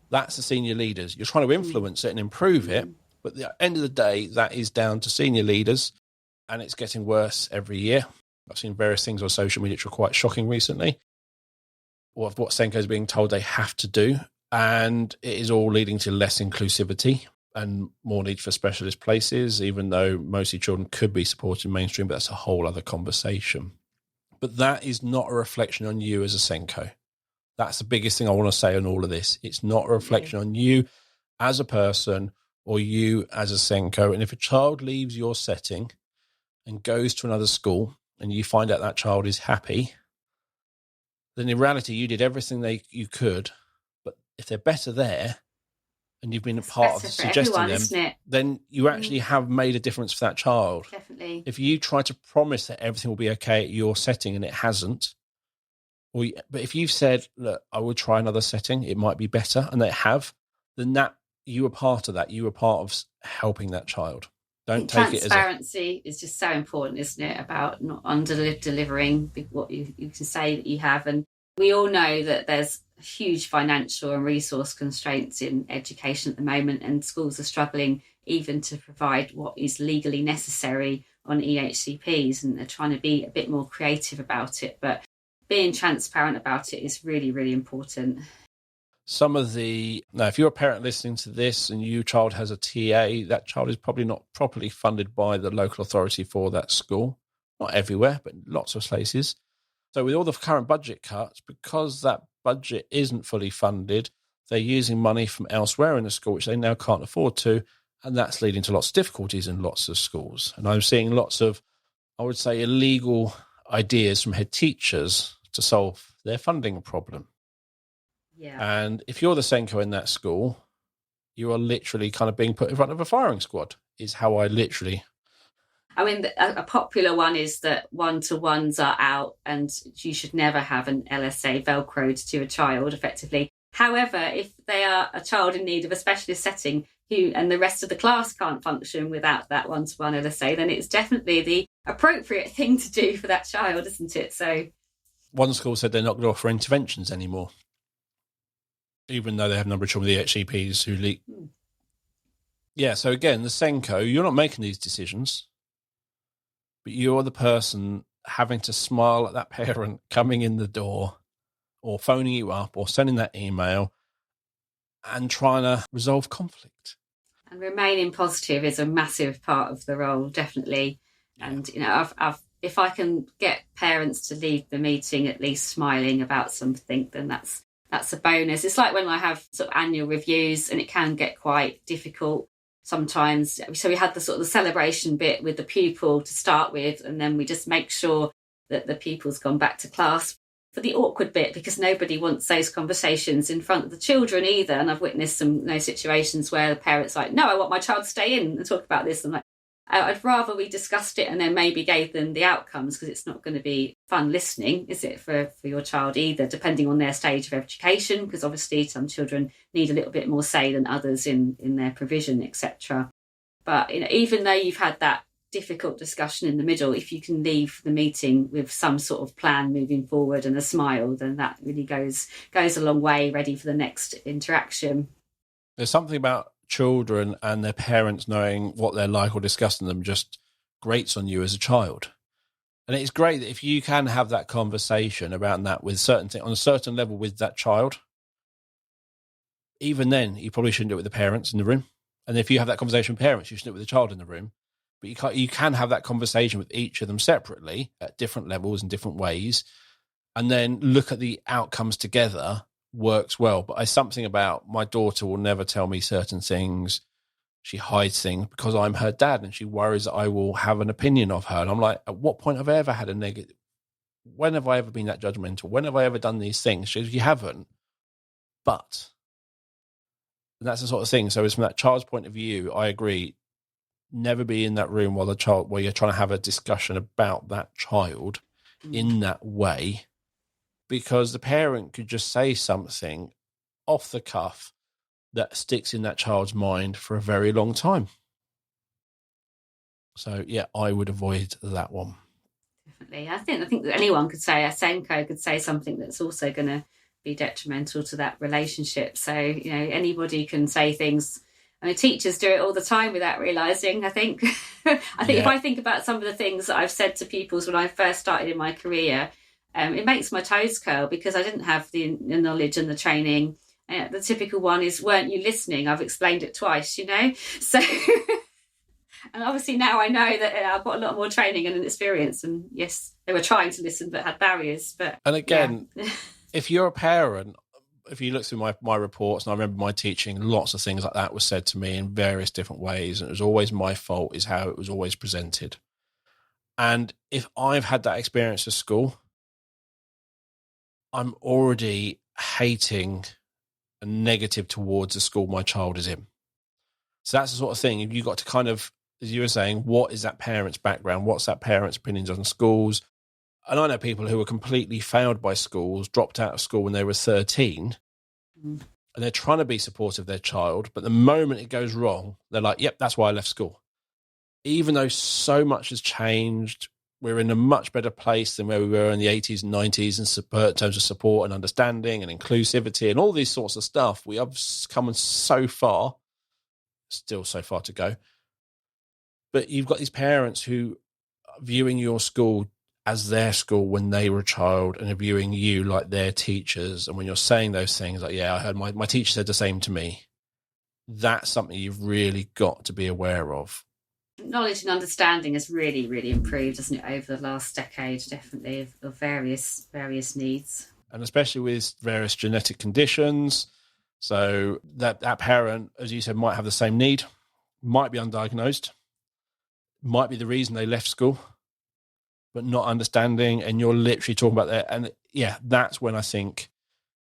That's the senior leaders. You're trying to influence it and improve it. But at the end of the day, that is down to senior leaders, and it's getting worse every year. I've seen various things on social media which are quite shocking recently, or what SENCOs are being told they have to do. And it is all leading to less inclusivity and more need for specialist places, even though mostly children could be supported in mainstream, but that's a whole other conversation. But that is not a reflection on you as a SENCO. That's the biggest thing I want to say on all of this. It's not a reflection on you as a person or you as a SENCO. And if a child leaves your setting and goes to another school and you find out that child is happy, then in reality, you did everything you could. But if they're better there and you've been a part of suggesting everyone, then you actually have made a difference for that child. Definitely. If you try to promise that everything will be okay at your setting and it hasn't, but if you've said, look, I will try another setting, it might be better, and they have, then that you were part of that. You were part of helping that child. Don't take it as transparency is just so important, isn't it? About not under-delivering what you can say that you have. And we all know that there's huge financial and resource constraints in education at the moment, and schools are struggling even to provide what is legally necessary on EHCPs, and they're trying to be a bit more creative about it. But being transparent about it is really, really important. Now, if you're a parent listening to this and your child has a TA, that child is probably not properly funded by the local authority for that school. Not everywhere, but lots of places. So with all the current budget cuts, because that budget isn't fully funded, they're using money from elsewhere in the school, which they now can't afford to, and that's leading to lots of difficulties in lots of schools. And I'm seeing lots of, I would say, illegal ideas from head teachers to solve their funding problem. Yeah. And if you're the SENCO in that school, you are literally kind of being put in front of a firing squad, is how I literally... I mean, a popular one is that one-to-ones are out and you should never have an LSA velcroed to a child, effectively. However, if they are a child in need of a specialist setting and the rest of the class can't function without that one-to-one LSA, then it's definitely the appropriate thing to do for that child, isn't it? So, one school said they're not going to offer interventions anymore, even though they have a number of children with EHCPs who leak. Yeah, so again, the SENCO, you're not making these decisions, but you're the person having to smile at that parent coming in the door or phoning you up or sending that email and trying to resolve conflict. And remaining positive is a massive part of the role, definitely. And, if I can get parents to leave the meeting at least smiling about something, then that's that's a bonus. It's like when I have sort of annual reviews, and it can get quite difficult sometimes. So we had the sort of the celebration bit with the pupil to start with, and then we just make sure that the pupil's gone back to class for the awkward bit, because nobody wants those conversations in front of the children either. And I've witnessed some situations where the parents like, no, I want my child to stay in and talk about this. I'm like, I'd rather we discussed it and then maybe gave them the outcomes, because it's not going to be fun listening, is it, for your child either, depending on their stage of education, because obviously some children need a little bit more say than others in their provision, etc. But even though you've had that difficult discussion in the middle, if you can leave the meeting with some sort of plan moving forward and a smile, then that really goes a long way, ready for the next interaction. There's something about children and their parents knowing what they're like or discussing them just grates on you as a child. And it's great that if you can have that conversation about that with certain things on a certain level with that child, even then you probably shouldn't do it with the parents in the room. And if you have that conversation with parents, you should do it with the child in the room. But you can have that conversation with each of them separately at different levels and different ways, and then look at the outcomes together. Works well. But it's something about my daughter will never tell me certain things. She hides things because I'm her dad, and she worries that I will have an opinion of her. And I'm like, at what point have I ever had a negative? When have I ever been that judgmental? When have I ever done these things? She goes, you haven't. But, and that's the sort of thing. So it's from that child's point of view, I agree. Never be in that room while you're trying to have a discussion about that child in that way, because the parent could just say something off the cuff that sticks in that child's mind for a very long time. So yeah, I would avoid that one. Definitely. I think that anyone could say, a SENCO could say something that's also going to be detrimental to that relationship. So, anybody can say things. I mean, teachers do it all the time without realising, I think. If I think about some of the things that I've said to pupils when I first started in my career, it makes my toes curl, because I didn't have the knowledge and the training. The typical one is, weren't you listening? I've explained it twice, So, and obviously now I know that I've got a lot more training and experience. And yes, they were trying to listen but had barriers. And again, if you're a parent, if you look through my reports, and I remember my teaching, lots of things like that was said to me in various different ways. And it was always my fault is how it was always presented. And if I've had that experience at school, I'm already hating and negative towards the school my child is in. So that's the sort of thing. You've got to kind of, as you were saying, what is that parent's background? What's that parent's opinions on schools? And I know people who were completely failed by schools, dropped out of school when they were 13, and they're trying to be supportive of their child. But the moment it goes wrong, they're like, yep, that's why I left school. Even though so much has changed, we're in a much better place than where we were in the 80s and 90s in terms of support and understanding and inclusivity and all these sorts of stuff. We have come so far, still so far to go. But you've got these parents who are viewing your school as their school when they were a child, and are viewing you like their teachers. And when you're saying those things like, yeah, I heard my teacher said the same to me, that's something you've really got to be aware of. Knowledge and understanding has really, really improved, hasn't it, over the last decade, definitely, of various needs. And especially with various genetic conditions. So that parent, as you said, might have the same need, might be undiagnosed, might be the reason they left school, but not understanding. And you're literally talking about that. And yeah, that's when I think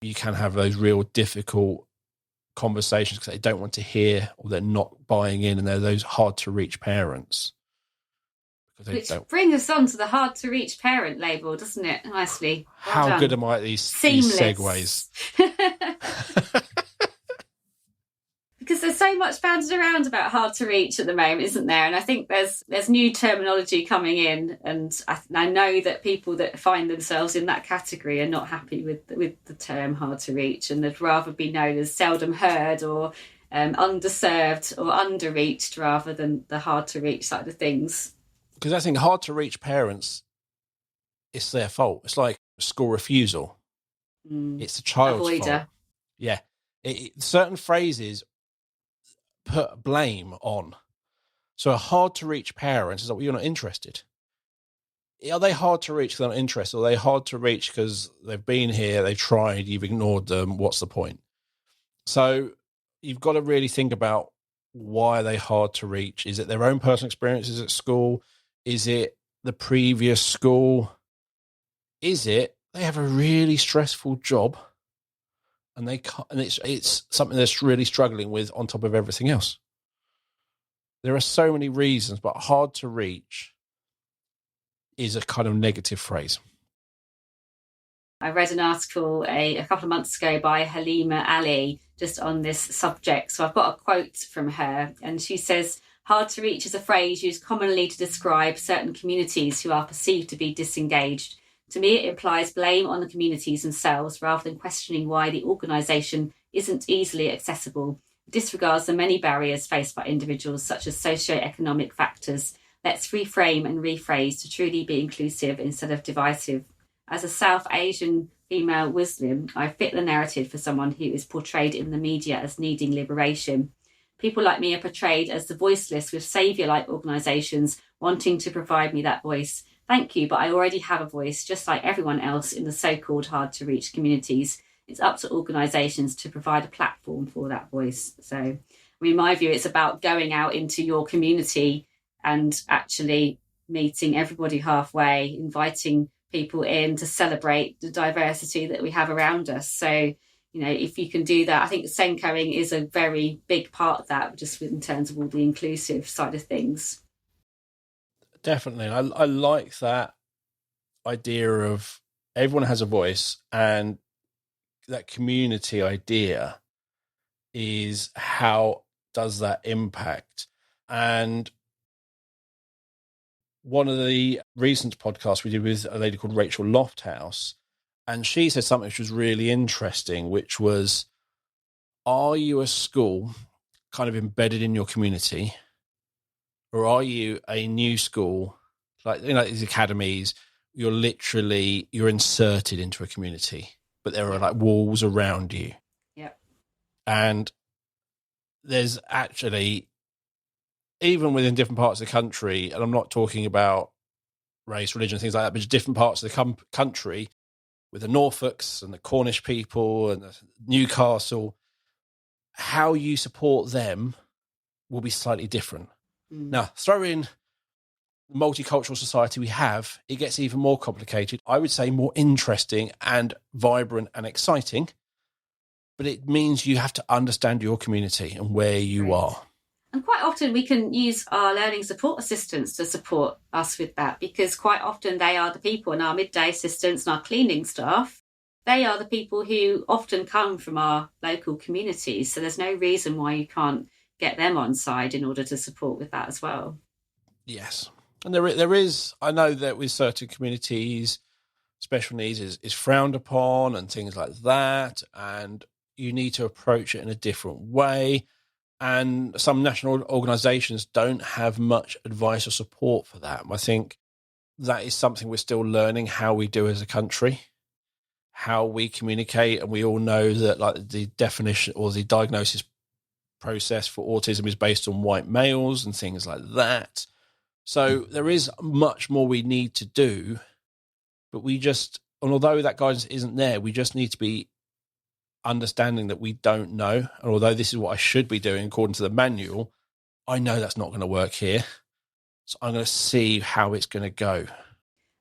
you can have those real difficult conversations, because they don't want to hear, or they're not buying in, and they're those hard to reach parents. Which brings us on to the hard to reach parent label, doesn't it? Nicely. Well How done. Good am I at these segues? Because there's so much banded around about hard to reach at the moment, isn't there? And I think there's new terminology coming in, and I know that people that find themselves in that category are not happy with the term hard to reach, and they'd rather be known as seldom heard or underserved or underreached, rather than the hard to reach side of things. Because I think hard to reach parents, it's their fault. It's like school refusal. It's the child's fault. Yeah. Certain phrases put blame on. So a hard to reach parent is like, well, you're not interested. are they hard to reach because they're not interested? Or are they hard to reach because they've been here, they've tried, you've ignored them? What's the point? So you've got to really think about, why are they hard to reach? Is it their own personal experiences at school? Is it the previous school? Is it they have a really stressful job and they can't, and it's something they're really struggling with on top of everything else? There are so many reasons, but hard to reach is a kind of negative phrase. I read an article a couple of months ago by Halima Ali just on this subject. So I've got a quote from her, and she says, "Hard to reach is a phrase used commonly to describe certain communities who are perceived to be disengaged. To me, it implies blame on the communities themselves rather than questioning why the organisation isn't easily accessible. It disregards the many barriers faced by individuals, such as socio-economic factors. Let's reframe and rephrase to truly be inclusive instead of divisive. As a South Asian female Muslim, I fit the narrative for someone who is portrayed in the media as needing liberation. People like me are portrayed as the voiceless, with saviour-like organisations wanting to provide me that voice. Thank you, but I already have a voice, just like everyone else in the so-called hard-to-reach communities. It's up to organisations to provide a platform for that voice." So, I mean, in my view, it's about going out into your community and actually meeting everybody halfway, inviting people in to celebrate the diversity that we have around us. So, if you can do that, I think SENCOing is a very big part of that, just in terms of all the inclusive side of things. Definitely. I like that idea of everyone has a voice, and that community idea is, how does that impact? And one of the recent podcasts we did with a lady called Rachel Lofthouse, and she said something which was really interesting, which was, are you a school kind of embedded in your community, or are you a new school, like these academies, you're inserted into a community, but there are like walls around you. Yeah. And there's actually, even within different parts of the country, and I'm not talking about race, religion, things like that, but just different parts of the country, with the Norfolks and the Cornish people and the Newcastle, how you support them will be slightly different. Now, throw in the multicultural society we have, it gets even more complicated. I would say more interesting and vibrant and exciting, but it means you have to understand your community and where you are. And quite often we can use our learning support assistants to support us with that, because quite often they are the people, and our midday assistants and our cleaning staff, they are the people who often come from our local communities. So there's no reason why you can't get them on side in order to support with that as well. Yes. And there is, I know that with certain communities, special needs is frowned upon and things like that, and you need to approach it in a different way. And some national organisations don't have much advice or support for that. I think that is something we're still learning, how we do as a country, how we communicate. And we all know that, like, the definition or the diagnosis process for autism is based on white males and things like that. So there is much more we need to do, but and although that guidance isn't there, we just need to be understanding that we don't know. And although this is what I should be doing according to the manual, I know that's not going to work here. So I'm going to see how it's going to go.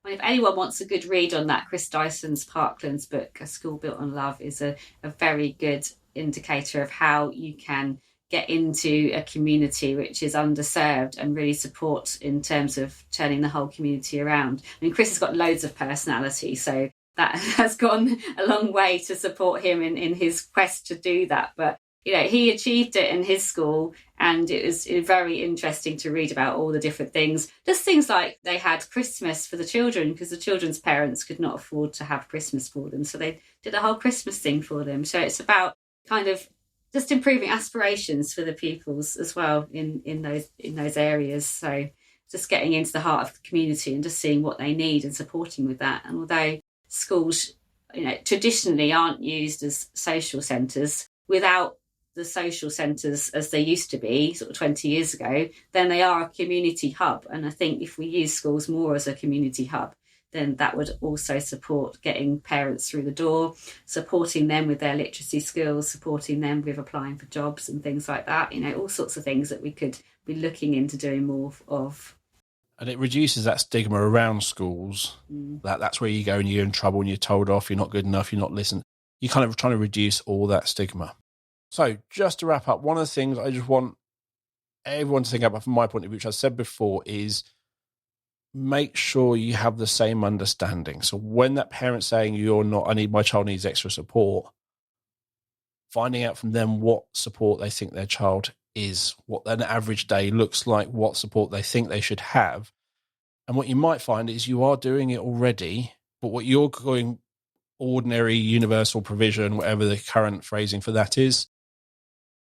Well, if anyone wants a good read on that, Chris Dyson's Parkland's book, A School Built on Love, is a very good indicator of how you can get into a community which is underserved and really support in terms of turning the whole community around. I mean, Chris has got loads of personality, so that has gone a long way to support him in his quest to do that. But, he achieved it in his school, and it was very interesting to read about all the different things. Just things like they had Christmas for the children because the children's parents could not afford to have Christmas for them. So they did a whole Christmas thing for them. So it's about kind of just improving aspirations for the pupils as well in those areas. So just getting into the heart of the community and just seeing what they need and supporting with that. And although schools, traditionally aren't used as social centres, without the social centres as they used to be sort of 20 years ago, then they are a community hub. And I think if we use schools more as a community hub, then that would also support getting parents through the door, supporting them with their literacy skills, supporting them with applying for jobs and things like that. All sorts of things that we could be looking into doing more of. And it reduces that stigma around schools. That's where you go and you're in trouble and you're told off, you're not good enough, you're not listened. You're kind of trying to reduce all that stigma. So just to wrap up, one of the things I just want everyone to think about from my point of view, which I said before, is make sure you have the same understanding. So when that parent's saying my child needs extra support, finding out from them what support they think their child is, what an average day looks like, what support they think they should have. And what you might find is you are doing it already, but what you're going ordinary, universal provision, whatever the current phrasing for that is,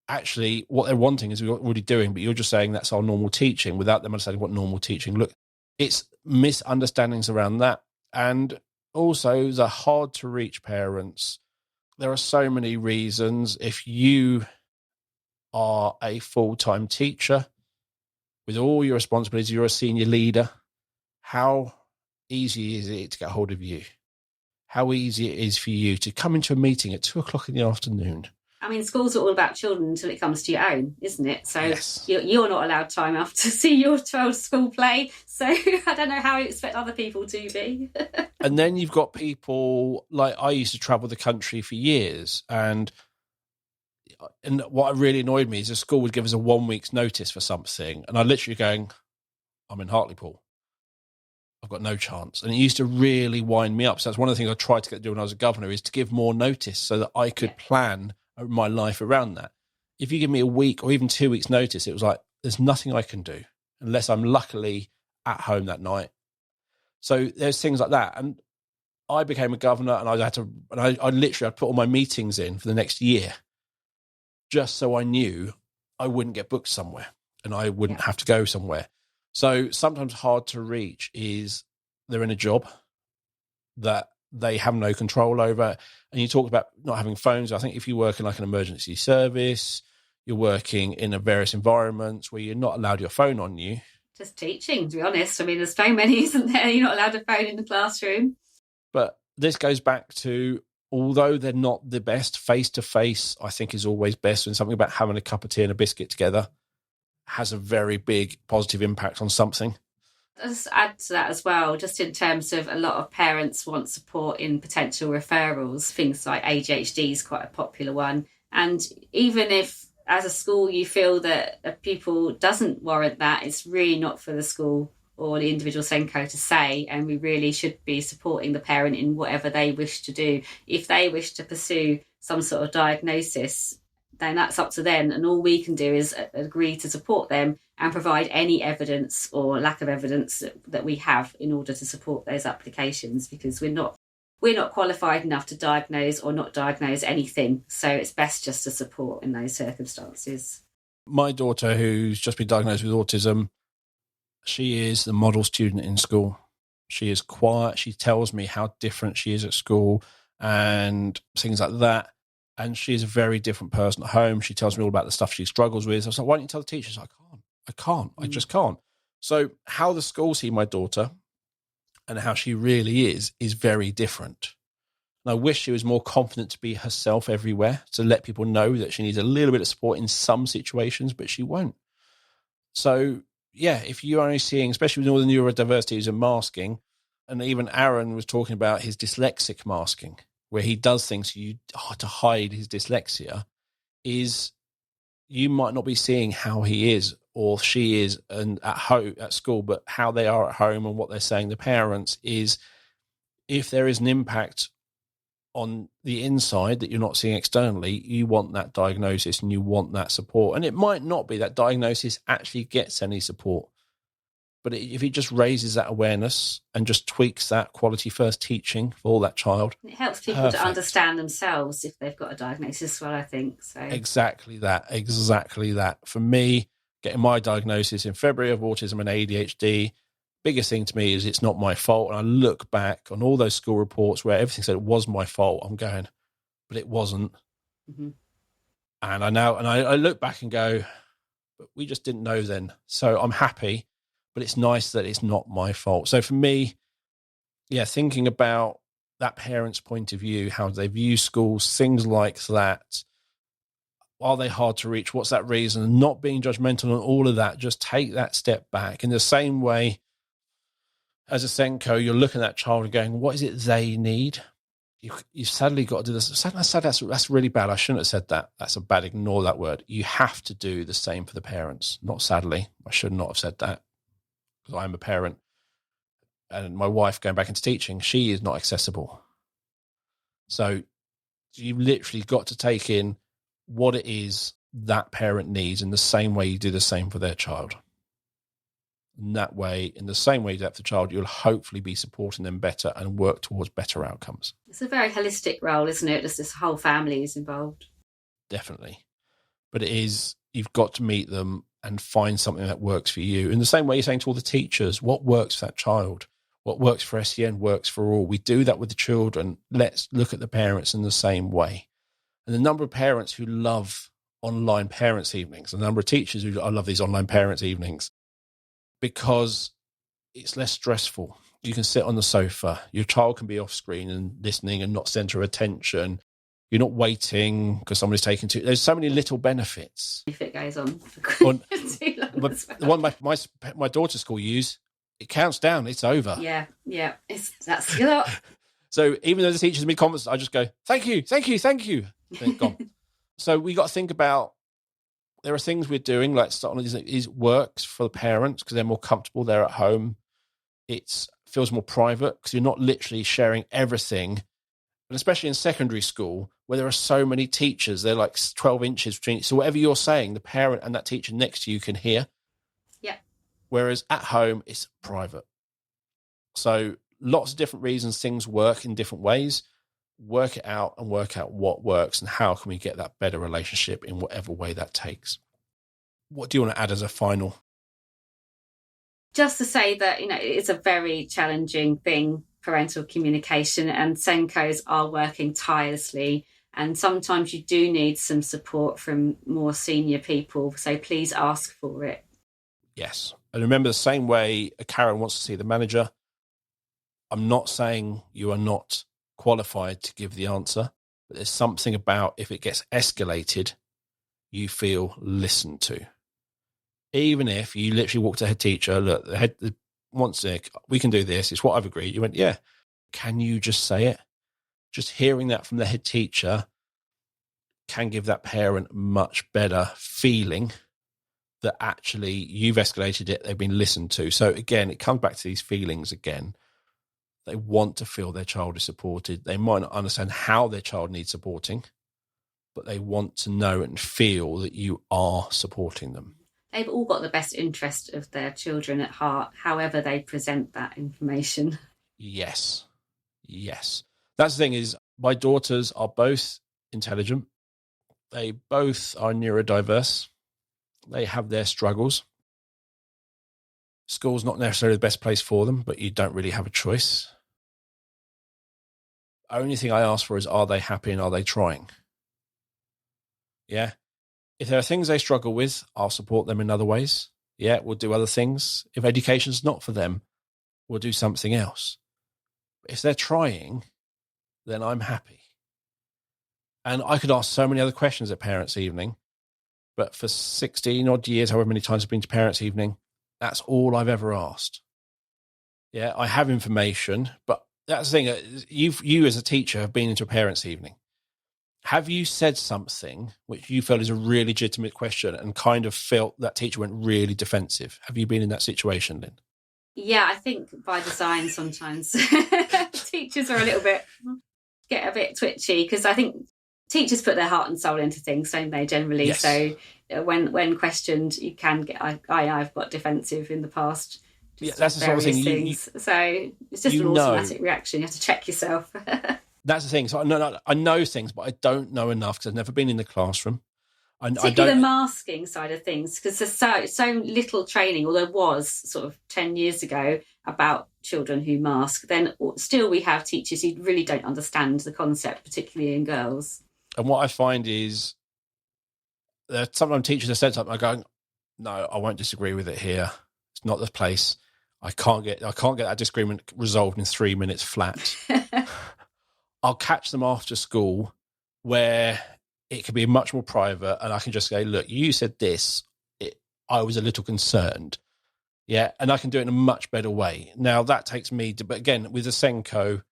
actually what they're wanting is we're already doing, but you're just saying that's our normal teaching without them understanding what normal teaching look. It's misunderstandings around that. And also the hard to reach parents. There are so many reasons. If you are a full-time teacher with all your responsibilities, you're a senior leader, how easy is it to get hold of you? How easy it is for you to come into a meeting at 2:00 in the afternoon? I mean, schools are all about children until it comes to your own, isn't it? So yes. You're not allowed time enough to see your child's school play. So I don't know how you expect other people to be. And then you've got people like I used to travel the country for years. And what really annoyed me is the school would give us a 1 week's notice for something. And I literally going, I'm in Hartlepool. I've got no chance. And it used to really wind me up. So that's one of the things I tried to get to do when I was a governor, is to give more notice so that I could plan my life around that. If you give me a week or even 2 weeks notice, it was like, there's nothing I can do unless I'm luckily at home that night. So there's things like that. And I became a governor and I'd put all my meetings in for the next year just so I knew I wouldn't get booked somewhere and I wouldn't have to go somewhere. So sometimes hard to reach is they're in a job that they have no control over. And you talk about not having phones. I think if you work in like an emergency service, you're working in a various environments where you're not allowed your phone on you. Just teaching, to be honest. I mean, there's so many, isn't there? You're not allowed a phone in the classroom. But this goes back to, although they're not the best, face-to-face, I think, is always best. And something about having a cup of tea and a biscuit together has a very big positive impact on something. I'll just add to that as well, just in terms of a lot of parents want support in potential referrals. Things like ADHD is quite a popular one. And even if as a school you feel that a pupil doesn't warrant that, it's really not for the school or the individual SENCO to say, and we really should be supporting the parent in whatever they wish to do. If they wish to pursue some sort of diagnosis, then that's up to them, and all we can do is agree to support them and provide any evidence or lack of evidence that we have in order to support those applications, because we're not qualified enough to diagnose or not diagnose anything. So it's best just to support in those circumstances. My daughter, who's just been diagnosed with autism, she is the model student in school. She is quiet. She tells me how different she is at school and things like that. And she is a very different person at home. She tells me all about the stuff she struggles with. I was like, why don't you tell the teachers? I can't. I just can't. So how the school see my daughter and how she really is very different. And I wish she was more confident to be herself everywhere, to let people know that she needs a little bit of support in some situations, but she won't. So, yeah, if you're only seeing, especially with all the neurodiversities and masking, and even Aaron was talking about his dyslexic masking, where he does things to hide his dyslexia, is you might not be seeing how he is or she is and at home at school, but how they are at home and what they're saying to parents is, if there is an impact on the inside that you're not seeing externally, you want that diagnosis and you want that support. And it might not be that diagnosis actually gets any support, but if it just raises that awareness and just tweaks that quality first teaching for that child. It helps people to understand themselves if they've got a diagnosis as well, I think. So Exactly that. For me, getting my diagnosis in February of autism and ADHD, biggest thing to me is it's not my fault. And I look back on all those school reports where everything said it was my fault. I'm going, but it wasn't. Mm-hmm. And I look back and go, but we just didn't know then. So I'm happy, but it's nice that it's not my fault. So for me, thinking about that parent's point of view, how they view schools, things like that. Are they hard to reach? What's that reason? And not being judgmental on all of that. Just take that step back. In the same way, as a SENCO, you're looking at that child and going, what is it they need? You've sadly got to do this. I said that's really bad. I shouldn't have said that. That's a bad. Ignore that word. You have to do the same for the parents. Not sadly. I should not have said that because I'm a parent. And my wife going back into teaching, she is not accessible. So you've literally got to take in what it is that parent needs in the same way you do the same for their child. In that way, in the same way you do that for the child, you'll hopefully be supporting them better and work towards better outcomes. It's a very holistic role, isn't it? Just this whole family is involved. Definitely. But it is, you've got to meet them and find something that works for you. In the same way you're saying to all the teachers, what works for that child? What works for SEN works for all. We do that with the children. Let's look at the parents in the same way. And the number of parents who love online parents' evenings, the number of teachers who I love these online parents' evenings, because it's less stressful. You can sit on the sofa. Your child can be off screen and listening and not center of attention. You're not waiting because somebody's taking too. There's so many little benefits. If it goes on for too long. But the one my daughter's school use, it counts down. It's over. Yeah. That's a lot. So even though the teachers make comments, I just go, thank you. Then gone. So we got to think about, there are things we're doing, like is works for the parents because they're more comfortable. They're at home. It feels more private because you're not literally sharing everything. And especially in secondary school, where there are so many teachers, they're like 12 inches between. So whatever you're saying, the parent and that teacher next to you can hear. Yeah. Whereas at home, it's private. So lots of different reasons things work in different ways. Work it out and work out what works and how can we get that better relationship in whatever way that takes. What do you want to add as a final? Just to say that, it's a very challenging thing, parental communication, and SENCOs are working tirelessly. And sometimes you do need some support from more senior people. So please ask for it. Yes. And remember, the same way a Karen wants to see the manager, I'm not saying you are not qualified to give the answer, but there's something about if it gets escalated, you feel listened to. Even if you literally walk to the head teacher, look, the head wants to, we can do this, it's what I've agreed. You went, yeah, can you just say it? Just hearing that from the head teacher can give that parent much better feeling that actually you've escalated it, they've been listened to. So again, it comes back to these feelings again. They want to feel their child is supported. They might not understand how their child needs supporting, but they want to know and feel that you are supporting them. They've all got the best interest of their children at heart, however they present that information. Yes. That's the thing is, my daughters are both intelligent. They both are neurodiverse. They have their struggles. School's not necessarily the best place for them, but you don't really have a choice. Only thing I ask for is, are they happy and are they trying? Yeah. If there are things they struggle with, I'll support them in other ways. Yeah, we'll do other things. If education's not for them, we'll do something else. But if they're trying, then I'm happy. And I could ask so many other questions at Parents' Evening, but for 16 odd years, however many times I've been to Parents' Evening, that's all I've ever asked. Yeah, I have information, but that's the thing. You as a teacher have been into a Parents' Evening. Have you said something which you felt is a really legitimate question and kind of felt that teacher went really defensive? Have you been in that situation, Lynn? Yeah, I think by design sometimes teachers are get a bit twitchy because I think teachers put their heart and soul into things, don't they, generally? Yes. So when questioned, you can get, I've got defensive in the past. Yeah, that's the sort of thing. So it's just an automatic reaction. You have to check yourself. That's the thing. So I know things, but I don't know enough because I've never been in the classroom. Particularly the masking side of things, because there's so little training, or there was sort of 10 years ago about children who mask. Then still we have teachers who really don't understand the concept, particularly in girls. And what I find is sometimes teachers have said something, I'm going, no, I won't disagree with it here. It's not the place. I can't get that disagreement resolved in 3 minutes flat. I'll catch them after school where it can be much more private, and I can just say, look, you said this. I was a little concerned. Yeah, and I can do it in a much better way. Now, that takes me to, but again, with a SENCO,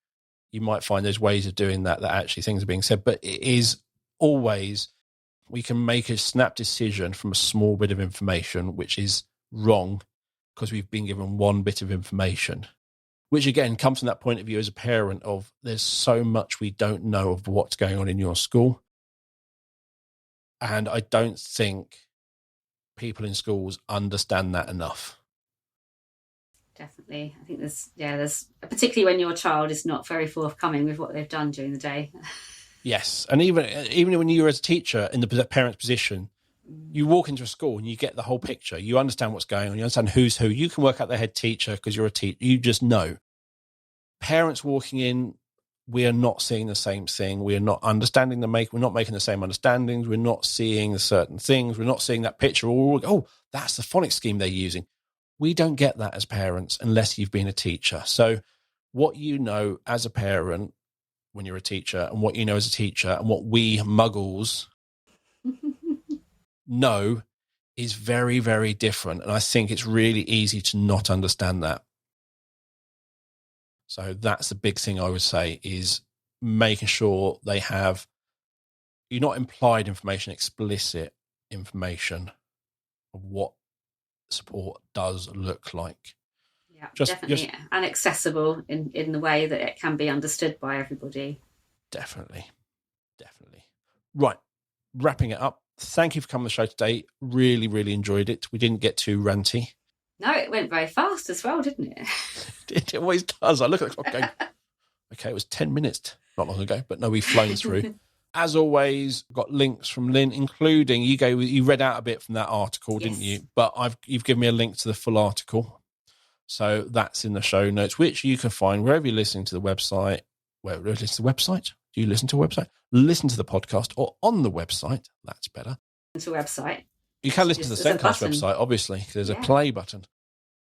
you might find there's ways of doing that actually things are being said, but it is always, we can make a snap decision from a small bit of information, which is wrong because we've been given one bit of information, which again comes from that point of view as a parent of there's so much we don't know of what's going on in your school. And I don't think people in schools understand that enough. Definitely. I think there's particularly when your child is not very forthcoming with what they've done during the day. Yes. And even when you're as a teacher in the parent's position, you walk into a school and you get the whole picture. You understand what's going on. You understand who's who. You can work out the head teacher because you're a teacher. You just know. Parents walking in, we are not seeing the same thing. We are not understanding we're not making the same understandings. We're not seeing certain things. We're not seeing that picture. Oh, that's the phonics scheme they're using. We don't get that as parents unless you've been a teacher. So what you know as a parent when you're a teacher and what you know as a teacher and what we muggles know is very, very different. And I think it's really easy to not understand that. So that's the big thing I would say is making sure they have, you're not implied information, explicit information of what support does look like. Yeah, definitely. And accessible in the way that it can be understood by everybody. Definitely. Right. Wrapping it up. Thank you for coming on the show today. Really, really enjoyed it. We didn't get too ranty. No, it went very fast as well, didn't it? It always does. I look at the clock going, okay, it was 10 minutes not long ago, but no, we've flown through. As always, got links from Lynn, including you read out a bit from that article, Yes. didn't you? But you've given me a link to the full article. So that's in the show notes, which you can find wherever you're listening to the website. Wherever you listen to the website? Do you listen to a website? Listen to the podcast or on the website. That's better. It's a website. You can listen to the SENCOs website, obviously. There's a play button.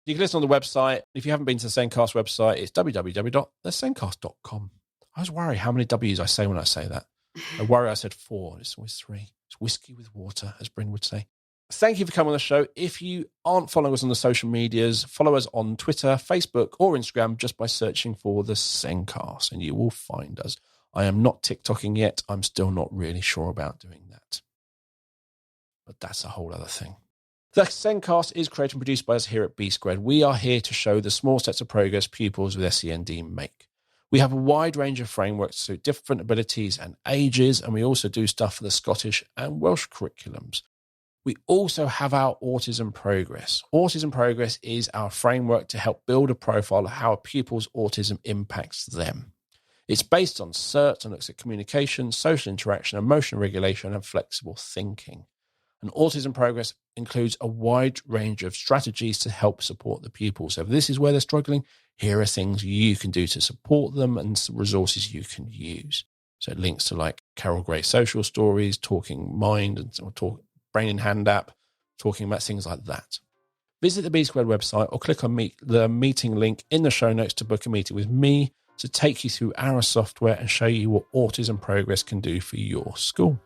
You can listen on the website. If you haven't been to the SENCOs website, it's www.thesencos.com. I was worried how many W's I say when I say that. I worry I said 4. It's always 3. It's whiskey with water, as Bryn would say. Thank you for coming on the show. If you aren't following us on the social medias, follow us on Twitter, Facebook, or Instagram just by searching for the SENCOs, and you will find us. I am not TikToking yet. I'm still not really sure about doing that. But that's a whole other thing. The SENCOs is created and produced by us here at B Squared. We are here to show the small steps of progress pupils with SEND make. We have a wide range of frameworks to suit different abilities and ages, and we also do stuff for the Scottish and Welsh curriculums. We also have our Autism Progress. Autism Progress is our framework to help build a profile of how a pupil's autism impacts them. It's based on CERT and looks at communication, social interaction, emotion regulation, and flexible thinking. And Autism Progress includes a wide range of strategies to help support the pupil. So if this is where they're struggling, here are things you can do to support them and some resources you can use. So it links to like Carol Gray's social stories, Talking Mind, and Brain in Hand app, talking about things like that. Visit the B Squared website or click on the meeting link in the show notes to book a meeting with me to take you through our software and show you what Autism Progress can do for your school.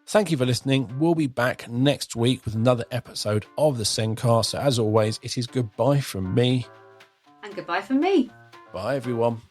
Thank you for listening. We'll be back next week with another episode of the SENCOs. So as always, it is goodbye from me. And goodbye from me. Bye, everyone.